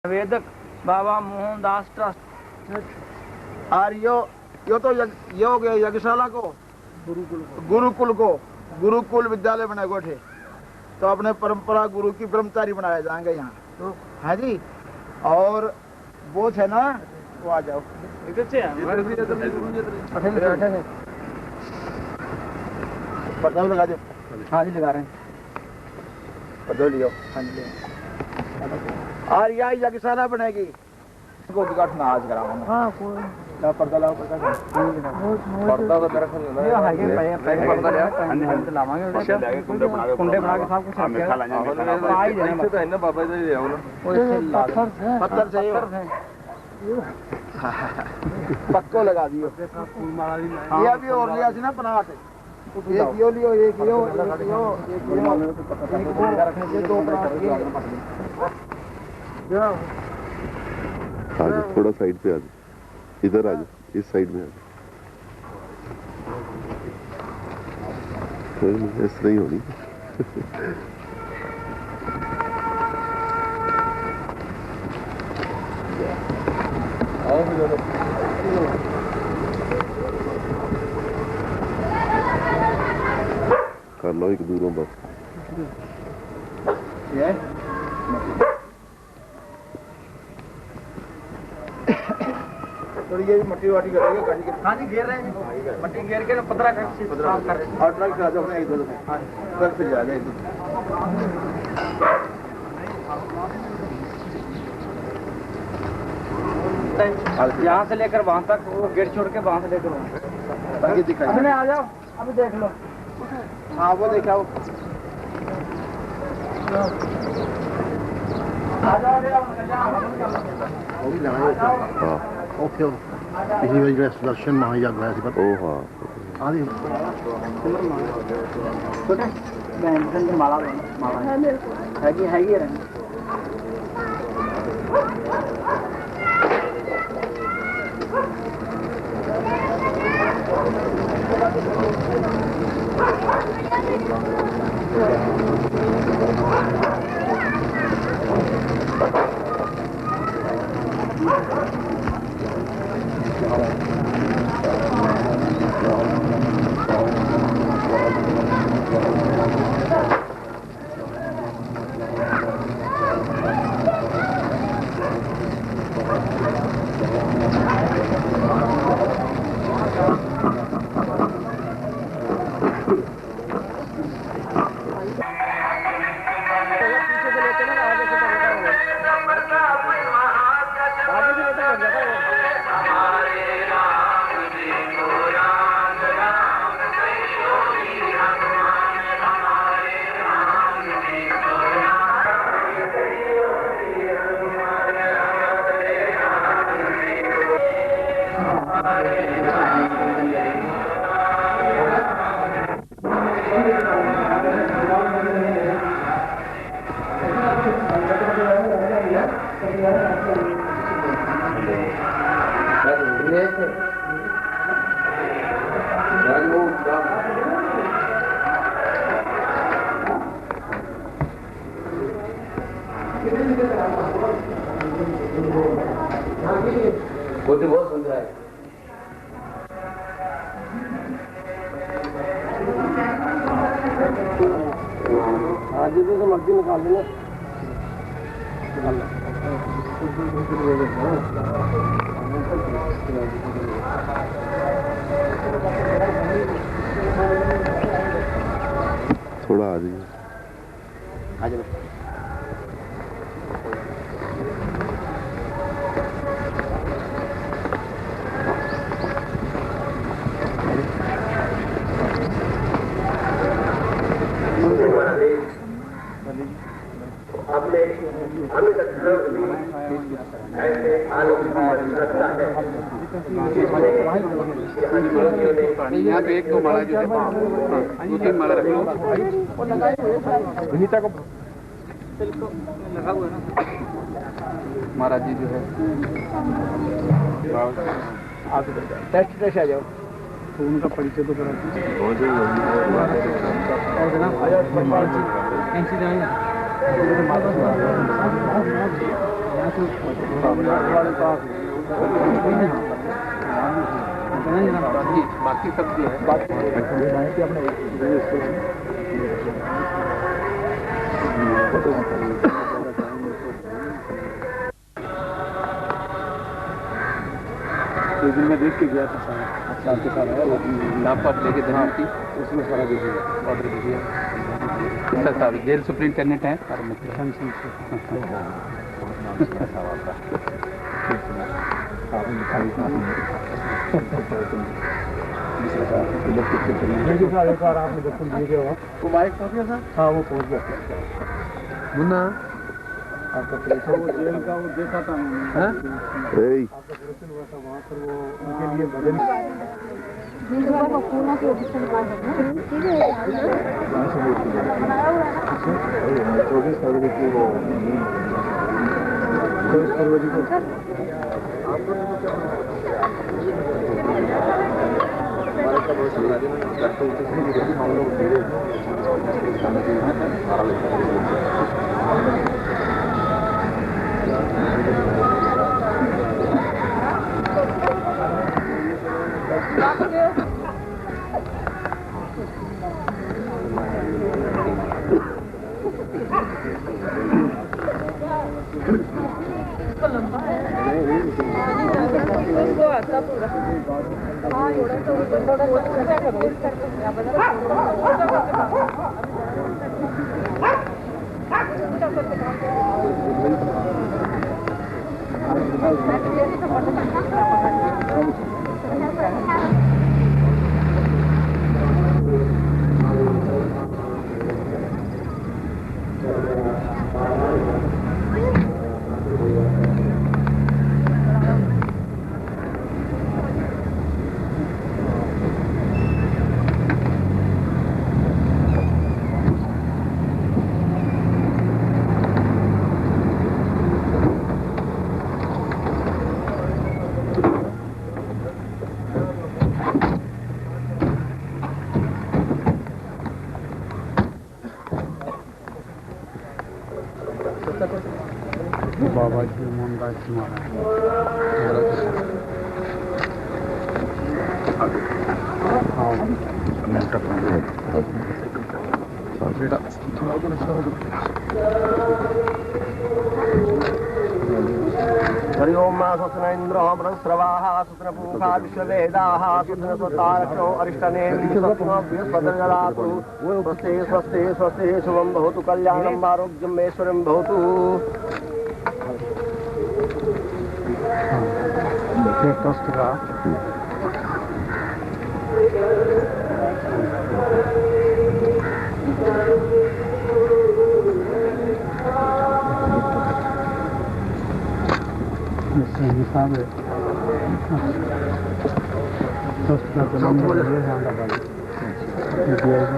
वेदक बाबा मोहनदास ट्रस्ट। और यो तो ये हो गया यज्ञशाला को गुरुकुल विद्यालय बना गोठे, तो अपने परंपरा गुरु की ब्रह्मचारी बनाया जाएंगे यहाँ, तो है जी। और वो है ना, वो आ जाओ पर्दा लगा दो। हाँ जी लगा रहे हैं, पर्दा लियो। हाँ जी। और यह यज्ञशाला बनेगी को उद्घाटन आज कराऊंगा। हाँ कोई ना पर्दा लाओ, पर्दा तो दरअसल ये हाईवे पे पर्दा ले हम लावांगे कुंडे बना के सब कुछ आई देना तो है ना बाबा जी ले आओ ना, पत्थर चाहिए पक्को लगा दियो। ये भी और लिया ना पनाट, एक यो लियो, एक यो, एक यो, एक दो आज थोड़ा साइड पे आ जाओ, इधर आ जाओ, इस साइड में आ जाओ। ऐसा नहीं होनी। कर लो एक दूरों बस। थोड़ी ये मट्टी वाटी करेंगे गाड़ी के। हाँ जी घेर रहे हैं, मट्टी घेर के पतरा कर साफ कर रहे हैं। और ट्रक आ जाओ अपने एक दो में। हाँ ट्रक से जा जाए। यहाँ से लेकर वहाँ तक, वो गेट छोड़ के वहाँ से लेकर वहाँ आगे दिखाइए। अभी आ जाओ, अभी देख लो। हाँ वो दिखाओ। ओके पिछली बार जो सुदर्शन महायाग गया थी पर। ओ हाँ आदि छोटे बैंड माला हैगी रंग। बहुत सुंदर है। आज तो मर्जी निकाल देना। थोड़ा आ जाइए। आ जाओ। यहाँ पे एक दो माला जो है, दो तीन माला रख लो। विनीता को लगा हुआ है ना महाराज जी जो है टेस्ट आ जाओ। तो उनका परिचय तो करा। बाकी सब जो है एक दिन मैं देख के गया था सारा आपके साथ लापत लेके देना थी उसमें सारा देखिए ऑर्डर दीजिए सर साहब जेल सुप्रिंटेंडेंट हैं और एक बार आपने दर्शन दिए गए हो वो बाइक पहुंच गया सर हाँ वो पहुंच गया मुन्ना आपका प्रेशर वो जेल का वो देखा था आपका प्रेशर हुआ था वहाँ पर वो उनके लिए भजन चौबीस फरवरी की वो 24 फरवरी को बाबा जी मोहनदास हरि ओम स्वस्न इंद्रो बृहस्रवाः स्वस्न पूषा विश्ववेदाः स्वस्न स्वतारक्षो अरिष्टनेमिः स्वस्नो बृहस्पतिर्ददातु स्वस्ति स्वस्ति स्वस्ति शुभं भवतु कल्याणम् आरोग्यम् ऐश्वर्यं भवतु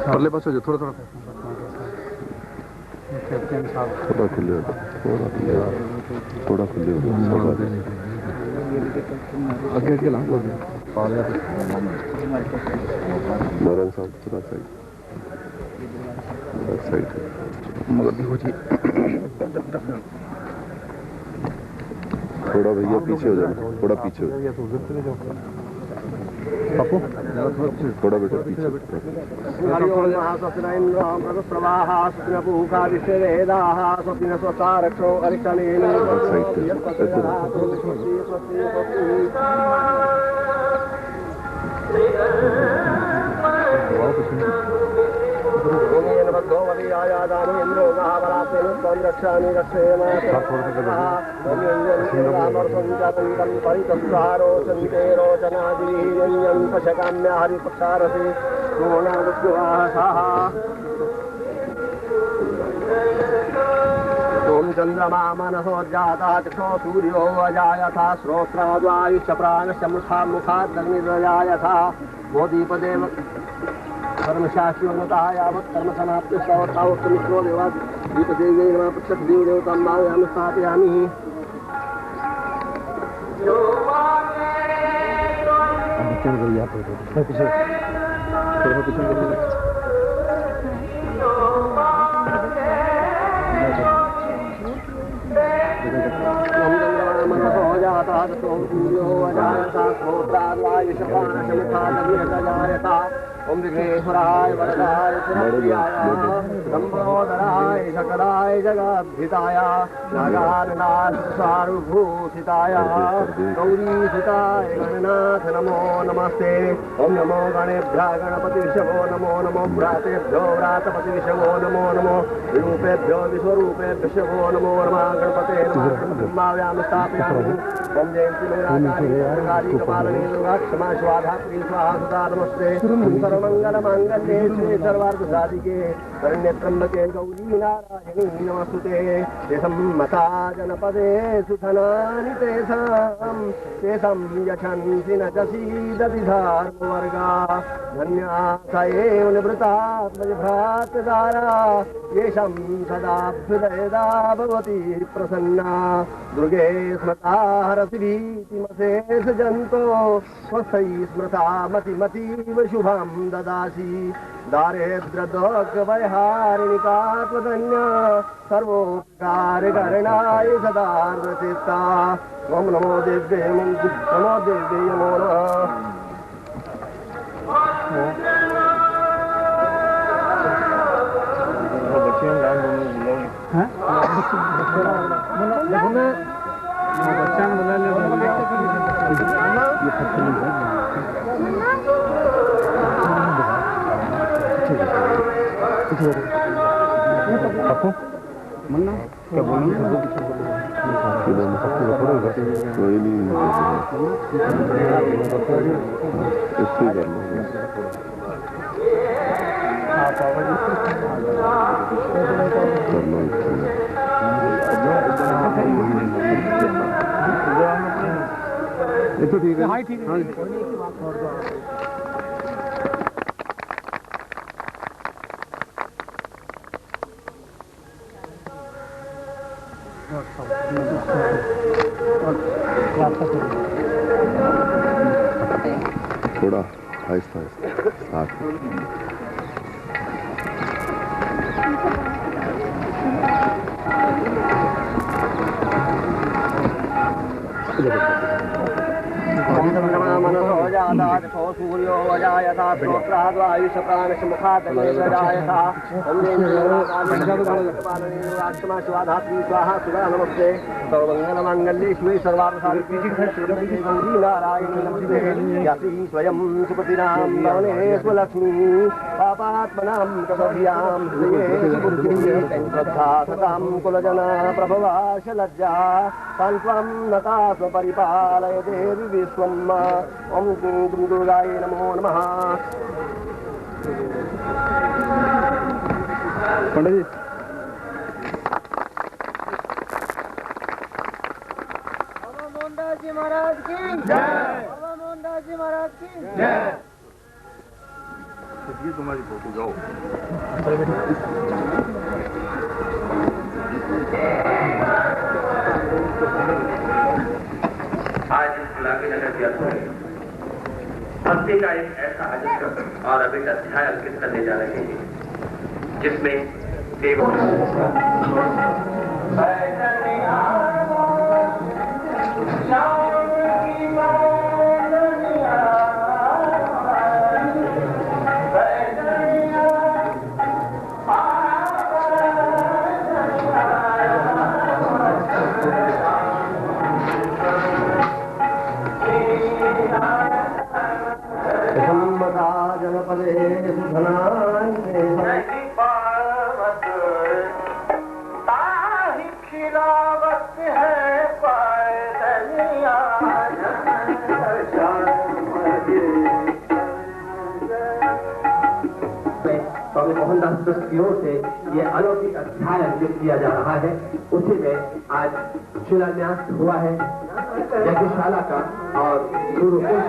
परले पास हो जाओ थोड़ा थोड़ा थोड़ा खुले थोड़ा खुले आगे आगे लाओ नारायण साहब थोड़ा साइड मगर देखो जी थोड़ा भैया पीछे हो जाना थोड़ा पीछे हो थोड़ा बेटा पीछे चंद्रमा मनसो जाता चक्षो सूर्यो अजायथा श्रोत्राद्वायुश्च प्राणश्च मुखादग्निर्जायथा मोदीपदेव कर्मशास्त्रोन्नता यावत् कर्म समाप्ति सवत्तावत्तमित्रो देवात् दीपदेवे नमः पृच्छत् देवदेवतां भावयामि स्थापयामि चल गई आप पीछे थोड़ा पीछे पातादतो सूर्यो अजायता स्मोत्रार्वायुषपानशमुखादविरजायता ओम विघ्नेश्वराय वरदाय सुरप्रियाय लंबोदराय सकलाय जगद्धिताय नागार्नाथ सार्वभूषिताय गौरीसुताय गणनाथ नमो नमस्ते ओम नमो गणेभ्यः गणपतिर्षभो नमो नमो भ्रातेभ्यो व्रातपतिर्षभो नमो नमो विरूपेभ्यो विश्वरूपेभ्यो नमो नमः गणपते नमः ब्रह्माव्याम स्थापयामि ओम जयंती मेराकाली कपालिनी दुर्गा क्षमा स्वाधात्री स्वाहा सुधा नमस्ते सर्वमंगलमांगल्ये शिवे सर्वार्थसाधिके शरण्ये त्र्यंबके गौरी नारायणी नमस्तुते सम्मता जनपदे सुधनानि तेषां यशन्ति न चसीदति धर्मवर्गा धन्या स एव निवृत्तात्मजभ्रातदारा येषां सदाभ्युदयदा भवति प्रसन्ना दुर्गे स्मृता हरति भीतिमशेष जन्तो स्वस्थै स्मृता मतिमतीव शुभं ददासि दारिद्र्यदुःखभयहारिणिकात्मधन्या सर्वोपकारकरणाय सदार्द्रचित्ता ओम नमो देव्ये नमो नमः आपको मन्ना क्या बोलना कोई नहीं इससे कर लो ये तो ठीक है हाँ ठीक है थोड़ा आहिस्ता आहिस्ता मनसो जाता सूर्यो वजायता स्रोत्राद्वायुषप्राणसमुखादजायता स्वाधात्री स्वाहा सुधा नमस्ते सर्वमंगलमांगल्ये शिवे सर्वार्थसाधिके शरण्ये गौरी नारायणी नमस्ते याति स्वयं सुपतिनां भवने स्वलक्ष्मी पापात्मनां तदभियां हृदये बुद्धिः श्रद्धा सतां कुलजना प्रभवाश लज्जा तान्त्वं नता स्वपरिपालय देवी विश्वम् ओम दुर्गाय नमो नमः पंडित जी बाबा मोहनदास जी महाराज की जय बाबा मोहनदास जी महाराज की जय तुम्हारी फोटो जाओ आज इस गुलाबी नगर के अंदर भक्ति का एक ऐसा अजस्र और अभिट अध्याय अंकित करने जा रहे हैं जिसमें केवल जनपदे सुधनान्ये खिलावत है स्वामी मोहनदास ट्रस्ट की ओर से ये अलौकिक अध्याय अंकित किया जा रहा है। उसी में आज शिलान्यास हुआ है यज्ञशाला का और गुरुकुल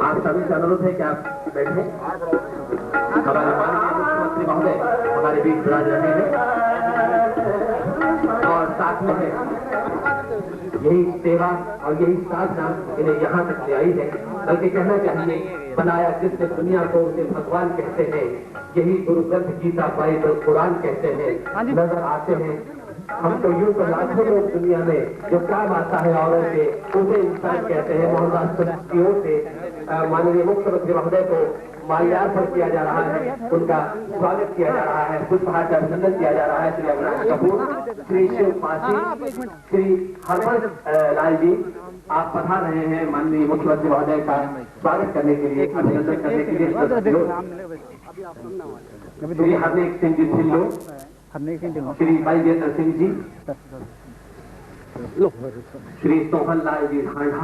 आप सभी से अनुरोध है कि आप बैठे। हमारे माननीय मुख्यमंत्री महोदय हमारे बीच विराज रहे हैं और साथ में है यही सेवा और यही साधना इन्हें यहाँ तक ले आई है। बल्कि कहना चाहिए बनाया जिसने दुनिया को उसे भगवान कहते हैं। यही गुरु ग्रंथ गीता बाइबल कुरान कहते हैं नजर आते हैं। हम तो यूं तो लाखों लोग दुनिया में जो काम आता है औरों के उसे इंसान कहते हैं। मोहनदास की ओर से माननीय मुख्यमंत्री महोदय को माल्यार्पण किया जा रहा है, उनका स्वागत किया जा रहा है, पुष्पहार का अभिनंदन किया जा रहा है। श्री अविनाश कपूर, श्री शिव पासी, श्री हरबंस लाल जी आप पधार रहे हैं माननीय मुख्यमंत्री महोदय का स्वागत करने के लिए, अभिनंदन करने के लिए। श्री हरनेक सिंह जी ढिल्लो, श्री बैजेंद्र सिंह जी, श्री सोहन लाल जी ढांढा,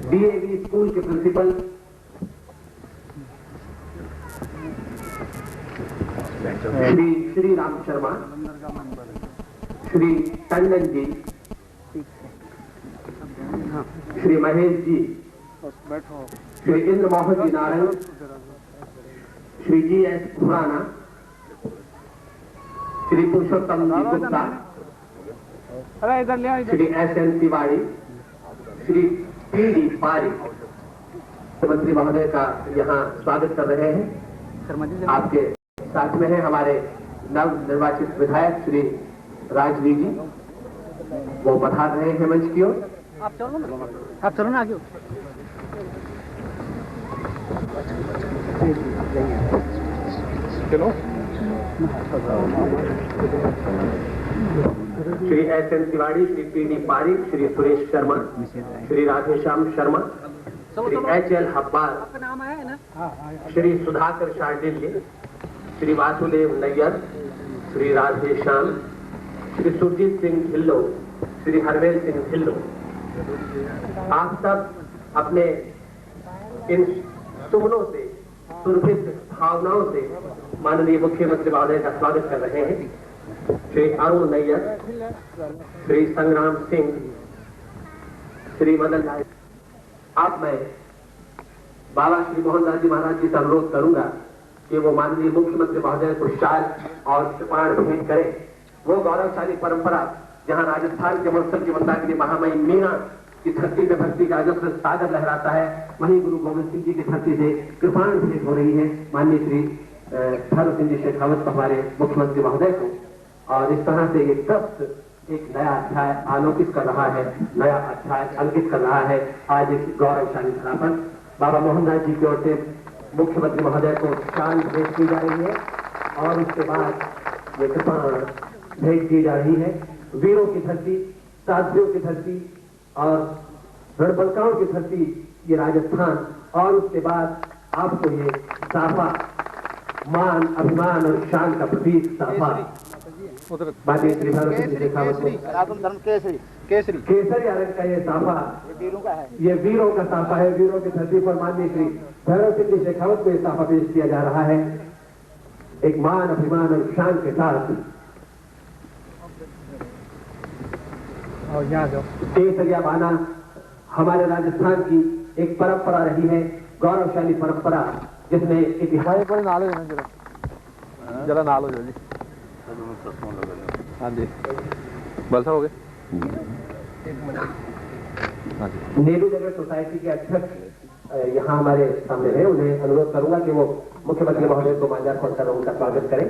डीएवी स्कूल के principal Shri Shri Ram Sharma, Shri Tandon ji, Shri Mahesh ji, Shri Indra Mohan ji Narayan, Shri G S Khurana, Shri Purushottam ji Gupta, Shri S N Tiwari, Shri P D Pari मुख्यमंत्री महोदय का यहाँ स्वागत कर रहे हैं। आपके साथ में है हमारे नव निर्वाचित विधायक श्री राजवी जी, वो पधार रहे हैं मंच की ओर। आप चलो ना आगे। चलो। Shri S N Tiwari, Shri P D Pari, Shri Suresh Sharma, Shri Radheshyam Sharma, Shri H L Habbar, Shri Sudhakar Shardilya, Shri Vasudev Nayyar, Shri Radheshyam, Shri Surjit Singh Dhillon, Shri Harvel Singh Dhillon, आप सब अपने इन सुमनों से, सुरभित भावनाओं से माननीय मुख्यमंत्री महोदय का स्वागत कर रहे हैं। श्री अरुण नैयर, श्री संग्राम सिंह, श्री मदन लाल। आप मैं बाबा श्री मोहनदास जी महाराज जी से अनुरोध करूंगा कि वो माननीय मुख्यमंत्री महोदय को शाल और कृपाण भेंट करें। वो गौरवशाली परंपरा जहां राजस्थान के महोत्सव की मंदाकिनी महामयी मीना की धरती पे भक्ति का अजस्र सागर लहराता है, वहीं गुरु गोविंद सिंह जी की धरती से कृपाण भेंट हो रही है माननीय श्री धर्म सिंह जी शेखावत हमारे मुख्यमंत्री महोदय को। और इस तरह से ये ट्रस्ट एक नया अध्याय आलोकित कर रहा है, नया अध्याय अंकित कर रहा है आज इस गौरवशाली धरा पर। बाबा मोहनदास जी की ओर से मुख्यमंत्री महोदय को शाल भेंट की जा रही है और उसके बाद ये कृपाण भेंट की जा रही है। वीरों की धरती, साध्वियों की धरती और रणबलकाओं की धरती ये राजस्थान, और उसके बाद आपको ये साफा मान, अभिमान और शान का प्रतीक साफा बाकी श्री भैरव सिंह जी शेखावत धर्म केसरी रंग का ये साफा ये वीरों का साफा है। वीरों की धरती पर माननीय श्री भैरव सिंह जी शेखावत को ये साफा पेश किया जा रहा है एक मान, अभिमान और शान के साथ। केसरिया बाना हमारे राजस्थान की एक परंपरा रही है, गौरवशाली परंपरा जिसने इतिहास जरा नाल हो जी। हाँ जी बलसा हो गए। नेहरू जगत सोसाइटी के अध्यक्ष यहाँ हमारे सामने है, उन्हें अनुरोध करूंगा कि वो मुख्यमंत्री महोदय को माल्यार्पण कर उनका स्वागत करें।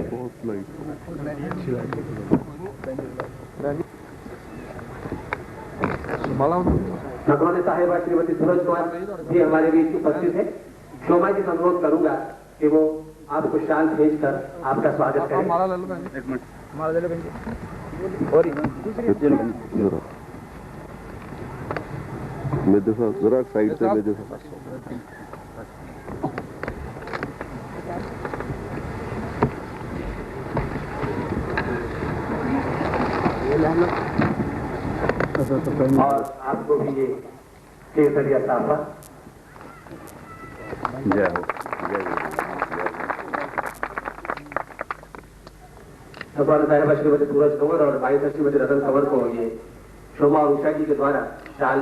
नगौने साहेबा श्रीमती सूरज कुमार जी हमारे बीच उपस्थित है। शोभा जी से अनुरोध करूंगा कि वो आपको शाल भेजकर आपका स्वागत करें। एक मिनट हमारा ले लो जरा साइड से मेरे और आपको भी ये केसरिया साफा जय हो। भगवान साहेब श्रीमती सूरज कंवर और भाई श्रीमती रतन कंवर को ये शोभा और उषा जी के द्वारा शाल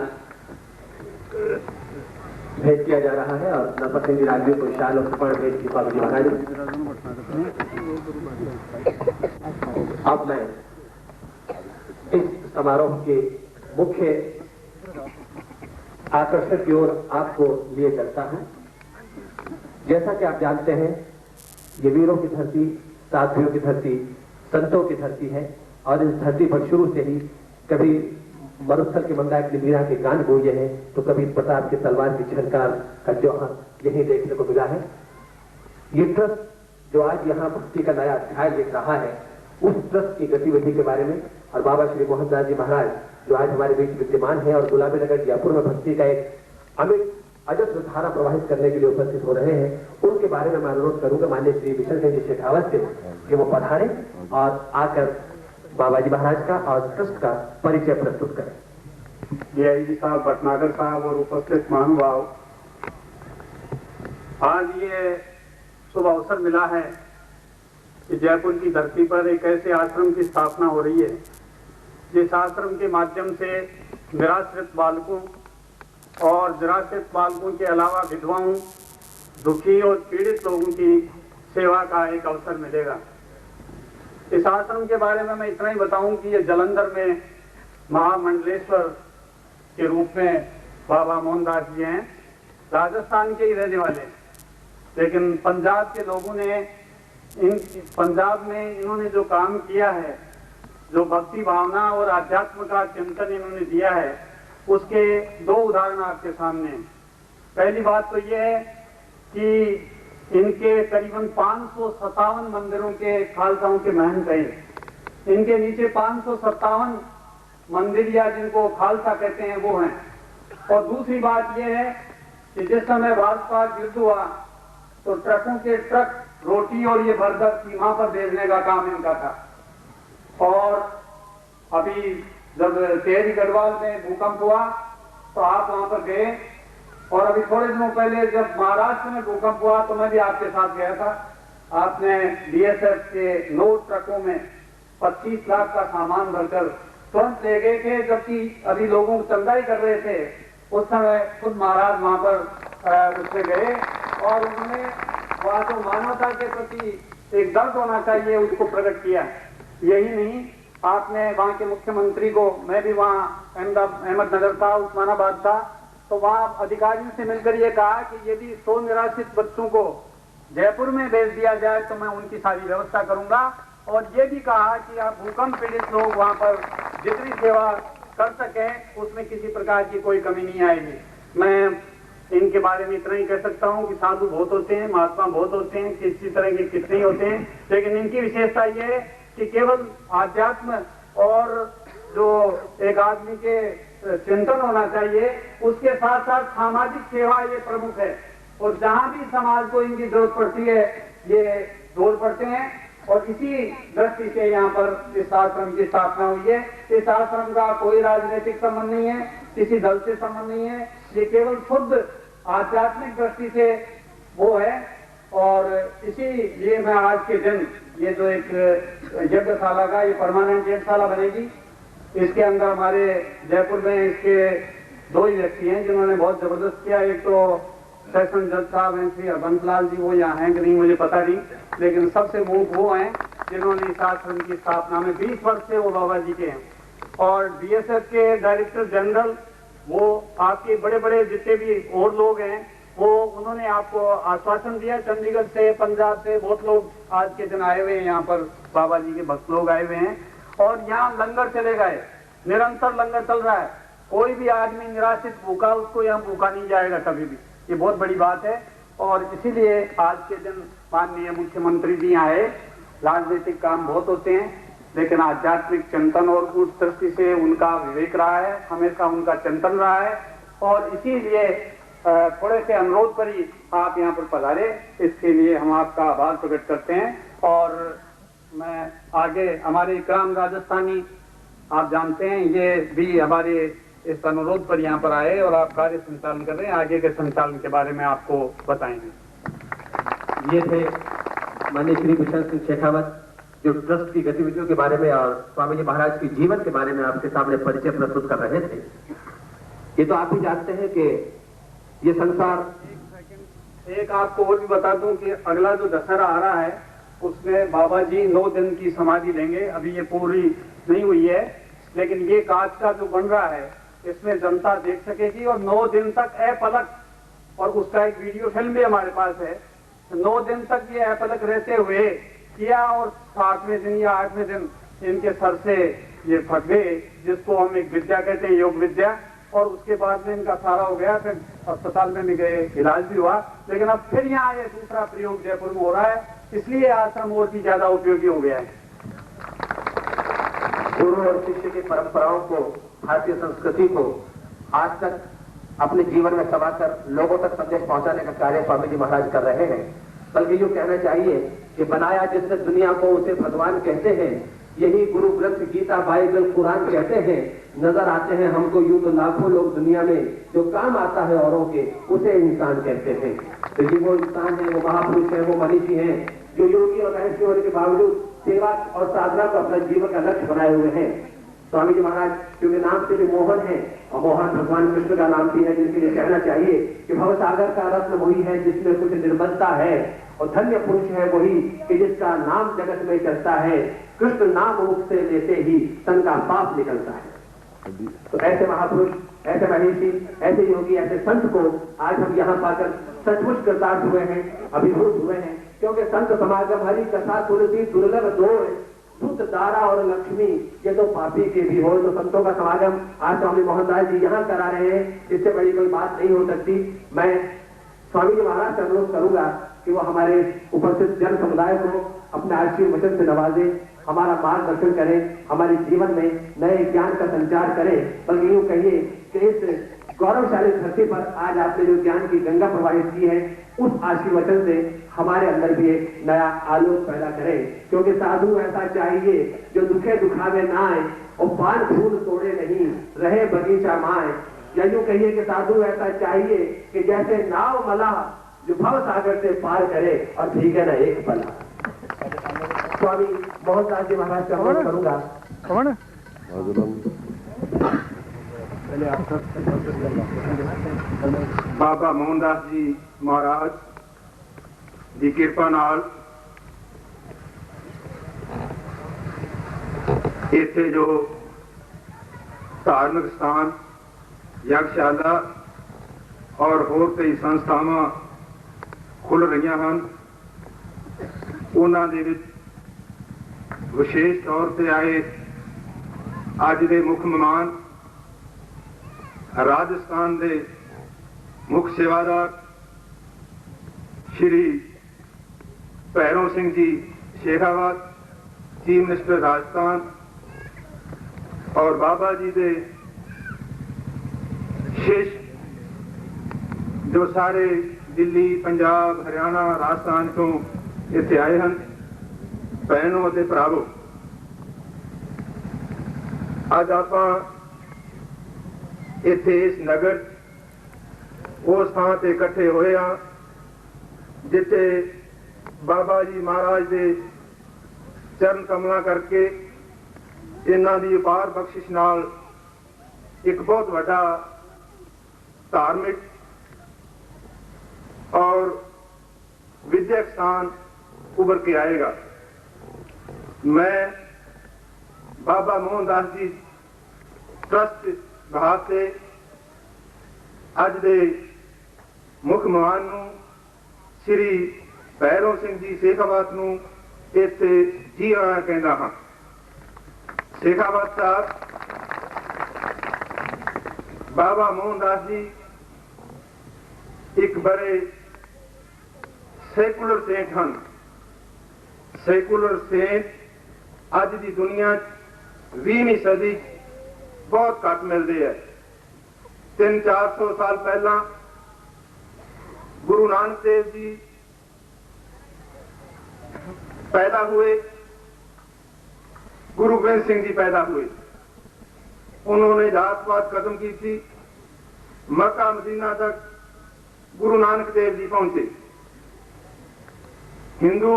भेंट किया जा रहा है और नरपत सिंह जी राजवी को शाल और कृपाण भेंट की पाबंदी लगा दी। अब मैं इस समारोह के मुख्य आकर्षण की ओर आपको लिए चलता हूं। जैसा कि आप जानते हैं ये वीरों की धरती, साथियों की धरती, संतों की धरती है और इस धरती पर शुरू से ही कभी मरुस्थल के मंदाकिनी मीरा के गान गूंजे हैं तो कभी प्रताप की तलवार की झनकार का जौहर यही देखने को मिला है। ये ट्रस्ट जो आज यहाँ भक्ति का नया अध्याय लिख रहा है, उस ट्रस्ट की गतिविधि के बारे में और बाबा श्री मोहनदास जी महाराज जो आज हमारे बीच विद्यमान है और गुलाबी नगर जयपुर में भक्ति का एक अमिट अजस्र धारा प्रवाहित करने के लिए उपस्थित हो रहे हैं, उनके बारे में मैं अनुरोध करूंगा माननीय श्री विशल सिंह जी शेखावत से कि वो पधारें और आकर बाबा जी महाराज का और ट्रस्ट का परिचय प्रस्तुत करें। डीआईजी साहब, भटनागर साहब और उपस्थित महानुभाव, आज ये शुभ अवसर मिला है कि जयपुर की धरती पर एक ऐसे आश्रम की स्थापना हो रही है जिस आश्रम के माध्यम से निराश्रित बालकों और निराश्रित बालकों के अलावा विधवाओं, दुखी और पीड़ित लोगों की सेवा का एक अवसर मिलेगा। इस आश्रम के बारे में मैं इतना ही बताऊं कि ये जालंधर में महामंडलेश्वर के रूप में बाबा मोहनदास जी हैं, राजस्थान के ही रहने वाले, लेकिन पंजाब के लोगों ने पंजाब में इन्होंने जो काम किया है, जो भक्ति भावना और अध्यात्म का चिंतन इन्होंने दिया है, उसके दो उदाहरण आपके सामने। पहली बात तो यह है कि इनके करीबन 557 मंदिरों के खालसाओं के महंत हैं। इनके नीचे 557 मंदिर या जिनको खालसा कहते हैं वो हैं। और दूसरी बात यह है कि जिस समय भारत पाक युद्ध हुआ तो ट्रकों के ट्रक रोटी और ये भरकर सीमा पर भेजने का काम इनका था। और अभी जब टेहरी गढ़वाल में भूकंप हुआ तो आप वहां पर गए, और अभी थोड़े दिनों पहले जब महाराष्ट्र में भूकंप हुआ तो मैं भी आपके साथ गया था। आपने बीएसएफ के 9 ट्रकों में 25 लाख का सामान भरकर तुरंत ले गए थे, जबकि अभी लोगों को चंदा ही कर रहे थे। उस समय खुद महाराज वहां पर उसमें गए और उन्होंने वहां तो मानवता के प्रति एक दर्द होना चाहिए उसको प्रकट किया। यही नहीं, आपने वहां के मुख्यमंत्री को, मैं भी वहां अहमदनगर था, उस्मानाबाद था, तो वहां अधिकारियों से मिलकर ये कहा कि यदि 100 निराश्रित बच्चों को जयपुर में भेज दिया जाए तो मैं उनकी सारी व्यवस्था करूंगा। और ये भी कहा कि आप भूकंप पीड़ित लोग वहां पर जितनी सेवा कर सके उसमें किसी प्रकार की कोई कमी नहीं आएगी। मैं इनके बारे में इतना ही कह सकता हूं कि साधु बहुत होते हैं, महात्मा बहुत होते हैं, किसी तरह के कितने ही होते हैं, लेकिन इनकी विशेषता ये है कि केवल आध्यात्म और जो एक आदमी के चिंतन होना चाहिए, उसके साथ साथ सामाजिक सेवा ये प्रमुख है। और जहां भी समाज को इनकी जरूरत पड़ती है ये दौड़ पड़ते हैं। और इसी दृष्टि से यहाँ पर इस आश्रम की स्थापना हुई है। इस आश्रम का कोई राजनीतिक संबंध नहीं है, किसी दल से संबंध नहीं है, ये केवल शुद्ध आध्यात्मिक दृष्टि से वो है। और इसीलिए मैं आज के दिन ये जो एक यज्ञशाला का ये परमानेंट यज्ञशाला बनेगी, इसके अंदर हमारे जयपुर में इसके 2 ही व्यक्ति हैं जिन्होंने बहुत जबरदस्त किया। एक तो सेशन जज साहब हैं श्री बंसलाल जी, वो यहाँ हैं कि नहीं मुझे पता नहीं, लेकिन सबसे वो हैं जिन्होंने इस आश्रम की स्थापना में 20 वर्ष से वो बाबा जी के हैं। और बीएसएफ के डायरेक्टर जनरल, वो आपके बड़े बड़े जितने भी और लोग हैं, वो उन्होंने आपको आश्वासन दिया। चंडीगढ़ से, पंजाब से बहुत लोग आज के दिन आए हुए हैं, यहाँ पर बाबा जी के भक्त लोग आए हुए हैं। और यहाँ लंगर चले गए, निरंतर लंगर चल रहा है। कोई भी आदमी निराश्रित भूखा, उसको यहाँ भूखा नहीं जाएगा कभी भी। ये बहुत बड़ी बात है। और इसीलिए आज के दिन माननीय मुख्यमंत्री जी आए। राजनीतिक काम बहुत होते हैं, लेकिन आध्यात्मिक चिंतन और उस दृष्टि से उनका विवेक रहा है, हमेशा उनका चिंतन रहा है। और इसीलिए थोड़े से अनुरोध पर ही आप यहाँ पर पधारे, इसके लिए हम आपका आभार प्रकट करते हैं। और मैं आगे हमारे इकराम राजस्थानी, आप जानते हैं, ये भी हमारे इस अनुरोध पर यहाँ पर आए और आप कार्य संचालन कर रहे हैं। आगे के संचालन के बारे में आपको बताएंगे। ये थे माननीय श्री विशल सिंह शेखावत, जो ट्रस्ट की गतिविधियों के बारे में और स्वामी जी महाराज के जीवन के बारे में आपके सामने परिचय प्रस्तुत कर रहे थे। ये तो आप भी जानते हैं कि ये संसार, एक आपको और भी बता दूं कि अगला जो दशहरा आ रहा है उसमें बाबा जी 9 दिन की समाधि लेंगे। अभी ये पूरी नहीं हुई है, लेकिन ये कांच का जो बन रहा है इसमें जनता देख सकेगी और 9 दिन तक अपलक, और उसका एक वीडियो फिल्म भी हमारे पास है, 9 दिन तक ये अपलक रहते हुए किया और 7वें दिन या 8वें दिन इनके सर से ये फट गए, जिसको हम एक विद्या कहते हैं, योग विद्या। और उसके बाद में इनका सारा हो गया, फिर अस्पताल में भी गए, इलाज भी हुआ। लेकिन अब फिर यहाँ ये दूसरा प्रयोग जयपुर में हो रहा है, इसलिए आश्रम और भी ज्यादा उपयोगी हो गया है। गुरु और शिष्य की परंपराओं को, भारतीय संस्कृति को आज तक अपने जीवन में समाकर लोगों तक संदेश पहुंचाने का कार्य स्वामी जी महाराज कर रहे हैं। बल्कि यूँ कहना चाहिए कि बनाया जिसने दुनिया को उसे भगवान कहते हैं। यही गुरु ग्रंथ, गीता, बाइबल, कुरान कहते हैं। नजर आते हैं हमको यूं तो लाखों लोग दुनिया में, जो काम आता है औरों के उसे इंसान कहते हैं। तो ये वो इंसान है, वो महापुरुष है, वो मनीषी हैं, जो योगी और रहस्य होने के बावजूद सेवा और साधना को अपना जीवन का लक्ष्य बनाए हुए हैं। स्वामी जी महाराज क्योंकि नाम से भी मोहन है, और मोहन भगवान कृष्ण का नाम भी है, जिनके लिए कहना चाहिए कि भवसागर का रत्न वही है जिसमें कुछ निर्बलता है, और धन्य पुरुष है वही कि जिसका नाम जगत में चलता है। कृष्ण नाम मुख से लेते ही तन का पाप निकलता है। तो ऐसे महापुरुष, ऐसे मनीषी, ऐसे योगी, ऐसे संत को आज हम यहाँ पाकर सचमुच कृतार्थ हुए हैं, अभिभूत हुए हैं। क्योंकि संत समागम हरि कथा तुलसी दुर्लभ दो, शुद्ध दारा और लक्ष्मी ये तो पापी के भी हो। तो संतों का समागम आज स्वामी मोहनदास जी यहाँ करा रहे हैं, इससे बड़ी कोई बात नहीं हो सकती। मैं स्वामी जी महाराज से अनुरोध करूंगा कि वो हमारे उपस्थित जन समुदाय को अपने आशीर्वाद वचन से नवाजे, हमारा मार्गदर्शन करें, हमारे जीवन में नए ज्ञान का संचार करें। बल्कि यूँ कहिए कि इस गौरवशाली धरती पर आज आपने जो ज्ञान की गंगा प्रवाहित की है, उस आशीर्वाद वचन से हमारे अंदर भी एक नया आलोक पैदा करें। क्योंकि साधु ऐसा चाहिए जो दुखे दुखावे ना आए, और पान फूल तोड़े नहीं, रहे बगीचा माए। या यूँ कहिए कि साधु ऐसा चाहिए कि जैसे नाव मला जो भव सागर से पार करे और भीगे न एक पला। स्वामी मोहनदास जी महाराज का अनुरोध करूंगा। कौन बाबा मोहनदास जी महाराज ਦੀ ਕਿਰਪਾ ਨਾਲ ਇੱਥੇ ਜੋ ਧਾਰਮਿਕ ਸਥਾਨ, ਯਗਸ਼ਾਲਾ ਔਰ ਹੋਰ ਕਈ ਸੰਸਥਾਵਾਂ ਖੁੱਲ੍ਹ ਰਹੀਆਂ ਹਨ, ਉਹਨਾਂ ਦੇ ਵਿੱਚ ਵਿਸ਼ੇਸ਼ ਤੌਰ ਤੇ ਆਏ ਅੱਜ ਦੇ ਮੁੱਖ ਮਹਿਮਾਨ ਰਾਜਸਥਾਨ ਦੇ ਮੁੱਖ ਸੇਵਾਦਾਰ श्री भैरव सिंह जी शेखावत, चीफ मिनिस्टर राजस्थान, और बाबा जी के शिष्य जो सारे दिल्ली, पंजाब, हरियाणा, राजस्थान तो इत्थे आए हैं, भैनों और भरावो, अज आप इत्थे इस नगर उस थां ते इकट्ठे होए हाँ जिथे बाबा जी महाराज के चरण कमलों करके इन्हां दी अपार बख्शिश नाल एक बहुत बड़ा धार्मिक और विद्यक स्थान उभर के आएगा। मैं बाबा मोहनदास जी ट्रस्ट विभाग से अज दे मुख मेहमान नूं श्री भैरव सिंह जी शेखावत नूं इत्थे जी आया कहना हाँ। शेखावत साहब बाबा मोहनदास जी एक बड़े सैकुलर सेंट हैं। सैकुलर सेंट अज की दुनिया 20वीं सदी बहुत घट मिलते हैं। 300-400 साल पहला गुरु नानक देव जी पैदा हुए, गुरु गोबिंद सिंह जी पैदा हुए। उन्होंने जातपात खत्म की थी, मक्का मदीना तक गुरु नानक देव जी पहुंचे। हिंदू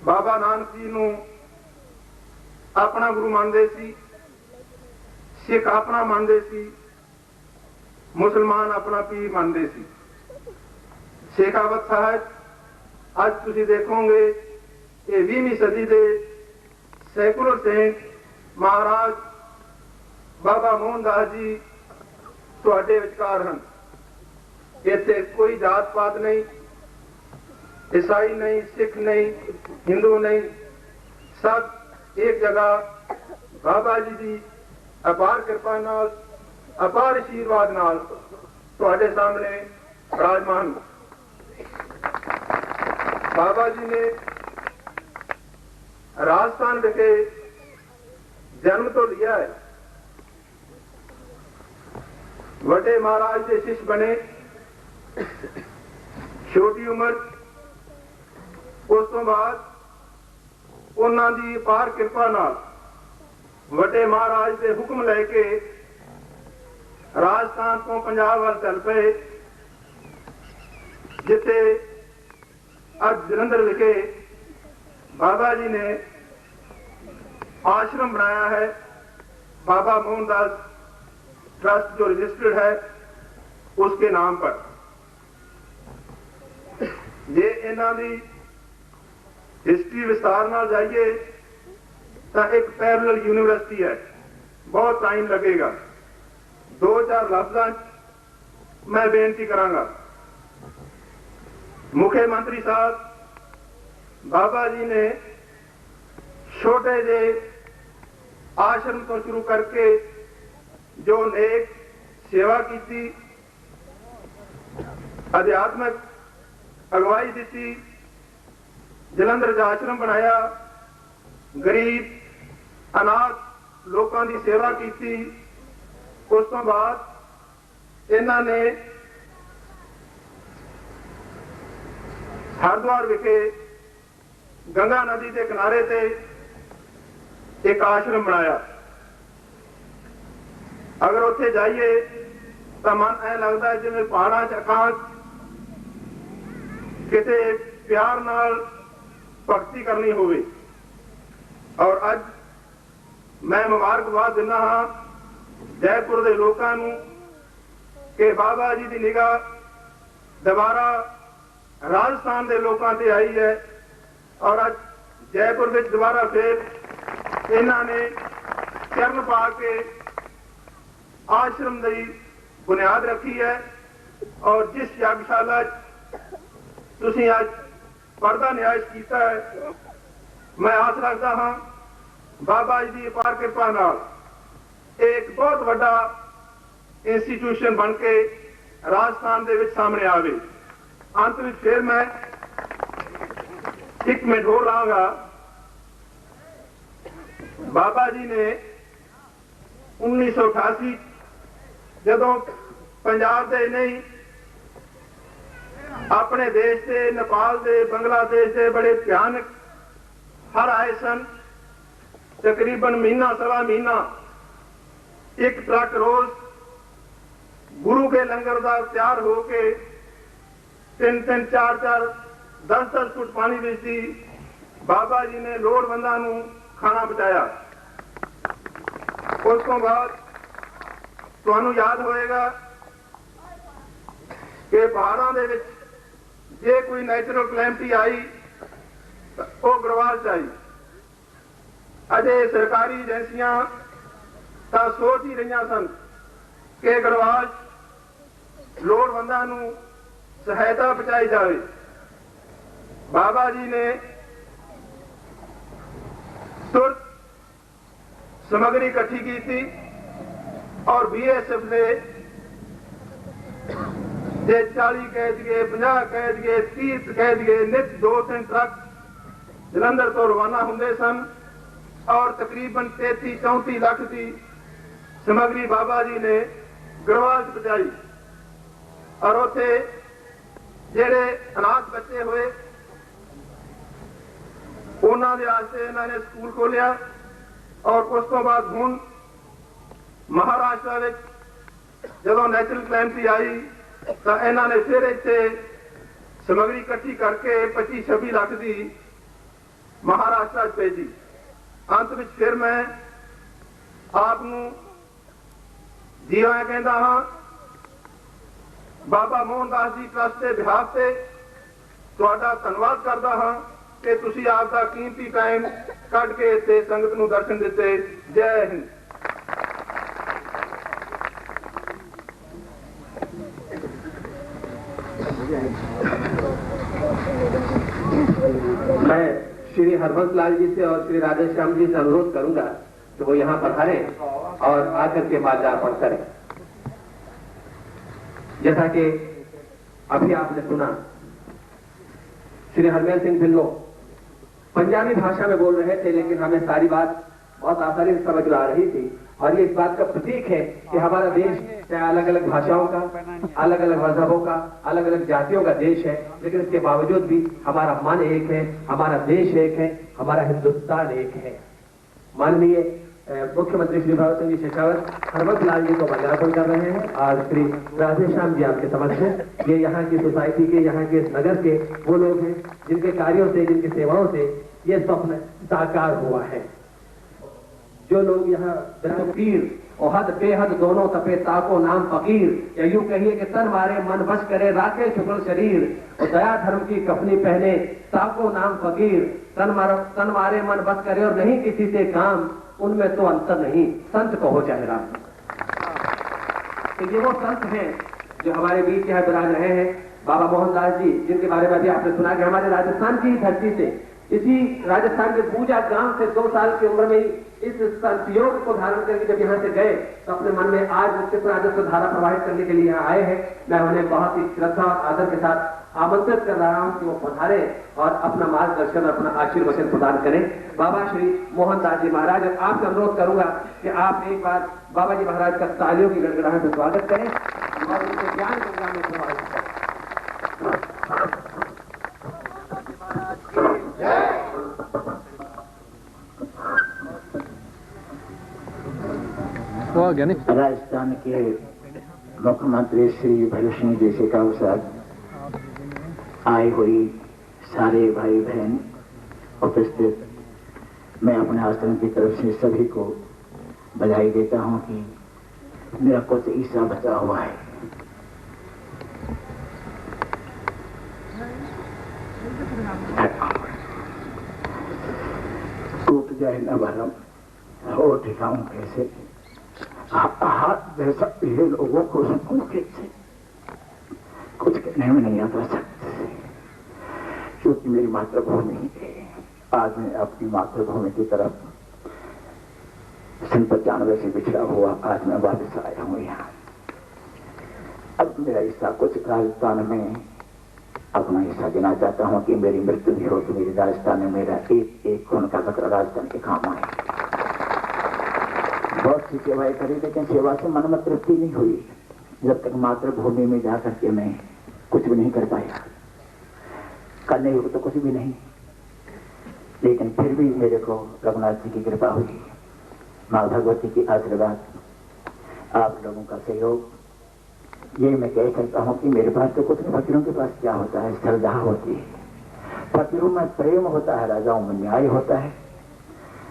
बाबा नानक जी नूं अपना गुरु मानते सी, सिख अपना मानते सी, मुसलमान अपना पीर मानते सी। शेखावत साहब अज तुसी देखोगे ये 20वीं सदी के सैकुलर सेंट महाराज बाबा मोहनदास जी तुहाडे विचकार हैं। इत्थे कोई जात पात नहीं, ईसाई नहीं, सिख नहीं, हिंदू नहीं, सब एक जगह बाबा जी की अपार कृपा नाल, अपार आशीर्वाद नाल तुहाडे सामने विराजमान। बाबा जी ने राजस्थान विखे जन्म तो लिया है, वड्डे महाराज के शिष्य बने, छोटी उम्र, उस तो बाद उन्हां दी अपार कृपा नाल वड्डे महाराज के हुक्म लैके राजस्थान तो पंजाब वाल चल पे, जिथे अज जलंधर विखे बाबा जी ने आश्रम बनाया है, बाबा मोहनदास ट्रस्ट जो रजिस्टर्ड है उसके नाम पर। जे इन्हां दी हिस्ट्री विस्तार नाल जाइए तो एक पैरेलल यूनिवर्सिटी है, बहुत टाइम लगेगा। 2-4 लफ्ज़ां मैं बेनती करांगा। मुख्यमंत्री साहब बाबा जी ने छोटे जे आश्रम तो शुरू करके जो नेक सेवा की, अध्यात्मक अगवाई दी, जलंधर च आश्रम बनाया, गरीब अनाथ लोगों की सेवा की। उस तो बाद इन्हां ने हरिद्वार विखे गंगा नदी के किनारे ते एक आश्रम बनाया। अगर उत्थे जाइए तो मन ऐ लगता है जिवें पहाड़ां च आकाश किते प्यार नाल भगती करनी होवे। और अज मैं मुबारकबाद दिना हाँ जयपुर के लोगों नूं कि बाबा जी की निगाह दोबारा राजस्थान के लोगों से आई है और अज जयपुर में दोबारा फिर इन्हां ने चरण पा के आश्रम की बुनियाद रखी है। और जिस यज्ञशाला तुसीं अज पर्दा न्यास किया है, मैं आस रखता हाँ बाबा जी की अपार कृपा नाल एक बहुत बड़ा इंस्टीट्यूशन बन के राजस्थान के सामने आवे। अंत में फिर मैं 1 मिनट हो लांगा। बाबा जी ने 1988 जदों पंजाब दे नहीं अपने देश से, नेपाल से, बांग्लादेश से बड़े भयानक हर आए सन। तकरीबन महीना सवा महीना 1 ट्रक रोज गुरु के लंगर का तैयार होके 3-3, 4-4, 10-10 फुट पानी बेचती बाबा जी ने लोड़वंदा नूं खाना पहुंचाया। उस तो बाद तुहानूं याद होएगा कि पहाड़ों के विच जे कोई नैचुरल कलैमिटी आई तो वो गढ़वाल च आई। अजे सरकारी एजेंसियां तो सोच ही रही सन कि गढ़वाल लोड़वंदा नूं सहायता पहुंचाई जाए। बाबा जी ने तुरंत सामग्री इकट्ठी की थी और BSF ने 40 कह दिए, 50 कह दिए, 30 कह दिए, नित 2-3 ट्रक जलंधर तो रवाना होंगे सन और तकरीबन 33-34 लाख की सामग्री बाबा जी ने गढ़वाल पहुंचाई। और उथे जेड़े अनाथ बच्चे हुए उन्होंने वास्ते इन्होंने स्कूल खोलिया। और उस तो बाद हुण महाराष्ट्र में जदों नेचुरल कलैमिटी आई तो इन्होंने फिर इत्थे सामग्री इकट्ठी करके 25-26 लाख की महाराष्ट्र भेजी। अंत में फिर मैं आपनूं जी आया कहता हाँ बाबा मोहनदास जी ट्रस्ट के बिहाफ से तुहाडा धन्नवाद करता हाँ कि तुसीं आपका कीमती टाइम कढ़ के इत्थे संगत नूं दर्शन दिते। जय हिंद। Thank you. मैं श्री हरबंस लाल जी से और श्री राधेश्याम जी से अनुरोध करूंगा कि वो यहाँ पधारें और आकर के माल्यार्पण करें। जैसा कि अभी आपने सुना, श्री हरमेल सिंह ढिल्लों पंजाबी भाषा में बोल रहे थे, लेकिन हमें सारी बात बहुत आसानी से समझ आ रही थी। और ये इस बात का प्रतीक है कि हमारा देश चाहे अलग अलग भाषाओं का, अलग अलग मजहबों का, अलग अलग जातियों का देश है, लेकिन इसके बावजूद भी हमारा मन एक है, हमारा देश एक है, हमारा हिंदुस्तान एक है। माननीय मुख्यमंत्री श्री भगत सिंह जी शेखावत हरबंस लाल जी को माल्यार्पण कर रहे हैं और श्री राधेश्याम जी आपके समक्ष हैं। ये यहाँ की सोसाइटी के, यहाँ के नगर के वो लोग हैं जिनके कार्यों से, जिनकी सेवाओं से ये स्वप्न साकार हुआ है। जो लोग यहाँ पीर और हद बेहद दोनों तपे ताको नाम फकीर, या यूं कहिए कि तन मारे मन बस करे राखे शुक्ल शरीर, और दया धर्म की कफनी पहने ताको नाम फकीर, तन मारे मन बस करे और नहीं किसी से काम, उनमें तो अंतर नहीं, संत कहो चाहे राम। तो ये वो संत हैं जो हमारे बीच यहाँ विराज रहे हैं। बाबा मोहनदास जी, जिनके बारे में भी आपने सुना कि हमारे राजस्थान की धरती से, इसी राजस्थान के पूजा गांव से 2 साल की उम्र में इस संयोग को धारण करके जब यहाँ से गए तो अपने मन में आज मुझसे राजस्व धारा प्रवाहित करने के लिए यहाँ आए हैं। मैं उन्हें बहुत ही श्रद्धा और आदर के साथ आमंत्रित कर रहा हूँ कि वो पधारे और अपना मार्गदर्शन, अपना आशीर्वचन प्रदान करें। बाबा श्री मोहनदास जी महाराज, आपसे अनुरोध करूंगा कि आप एक बार बाबा जी महाराज का तालियों की गड़गड़ाहट से स्वागत करें और उनके ज्ञान गंगा में प्रवाहित करें। राजस्थान के मुख्यमंत्री श्री भगत सिंह जी शेखावत साहब, आए हुई सारे भाई बहन उपस्थित, मैं अपने आश्रम की तरफ से सभी को बधाई देता हूं कि मेरा कुछ हिस्सा बचा हुआ है। टूट जाए न भरम, हो ठिकाऊं कैसे, हाथ जैसा ये लोगों को कैसे, कुछ कहने में नहीं आता सकते, क्योंकि मेरी मातृभूमि है। आज मैं अपनी मातृभूमि की तरफ 95 से बिछड़ा हुआ, आज मैं वापस आया हूँ यहाँ। अब मेरा हिस्सा कुछ राजस्थान में अपना हिस्सा देना चाहता हूँ कि मेरी मृत्यु भी हो तो मेरी राजस्थान में मेरा एक खून का कतरा राजस्थान के काम आए। बहुत सी सेवाएं करी, लेकिन सेवा से मन में तृप्ति नहीं हुई जब तक मातृभूमि में जाकर के मैं कुछ भी नहीं कर पाया। करने योग्य तो कुछ भी नहीं, लेकिन फिर भी मेरे को रघुनाथ जी की कृपा हुई, माँ भगवती की आशीर्वाद, आप लोगों का सहयोग, ये मैं कह सकता हूँ कि मेरे पास तो कुछ नहीं। फकीरों के पास क्या होता है? श्रद्धा होती है, फकीरों में प्रेम होता है, राजाओं में न्याय होता है।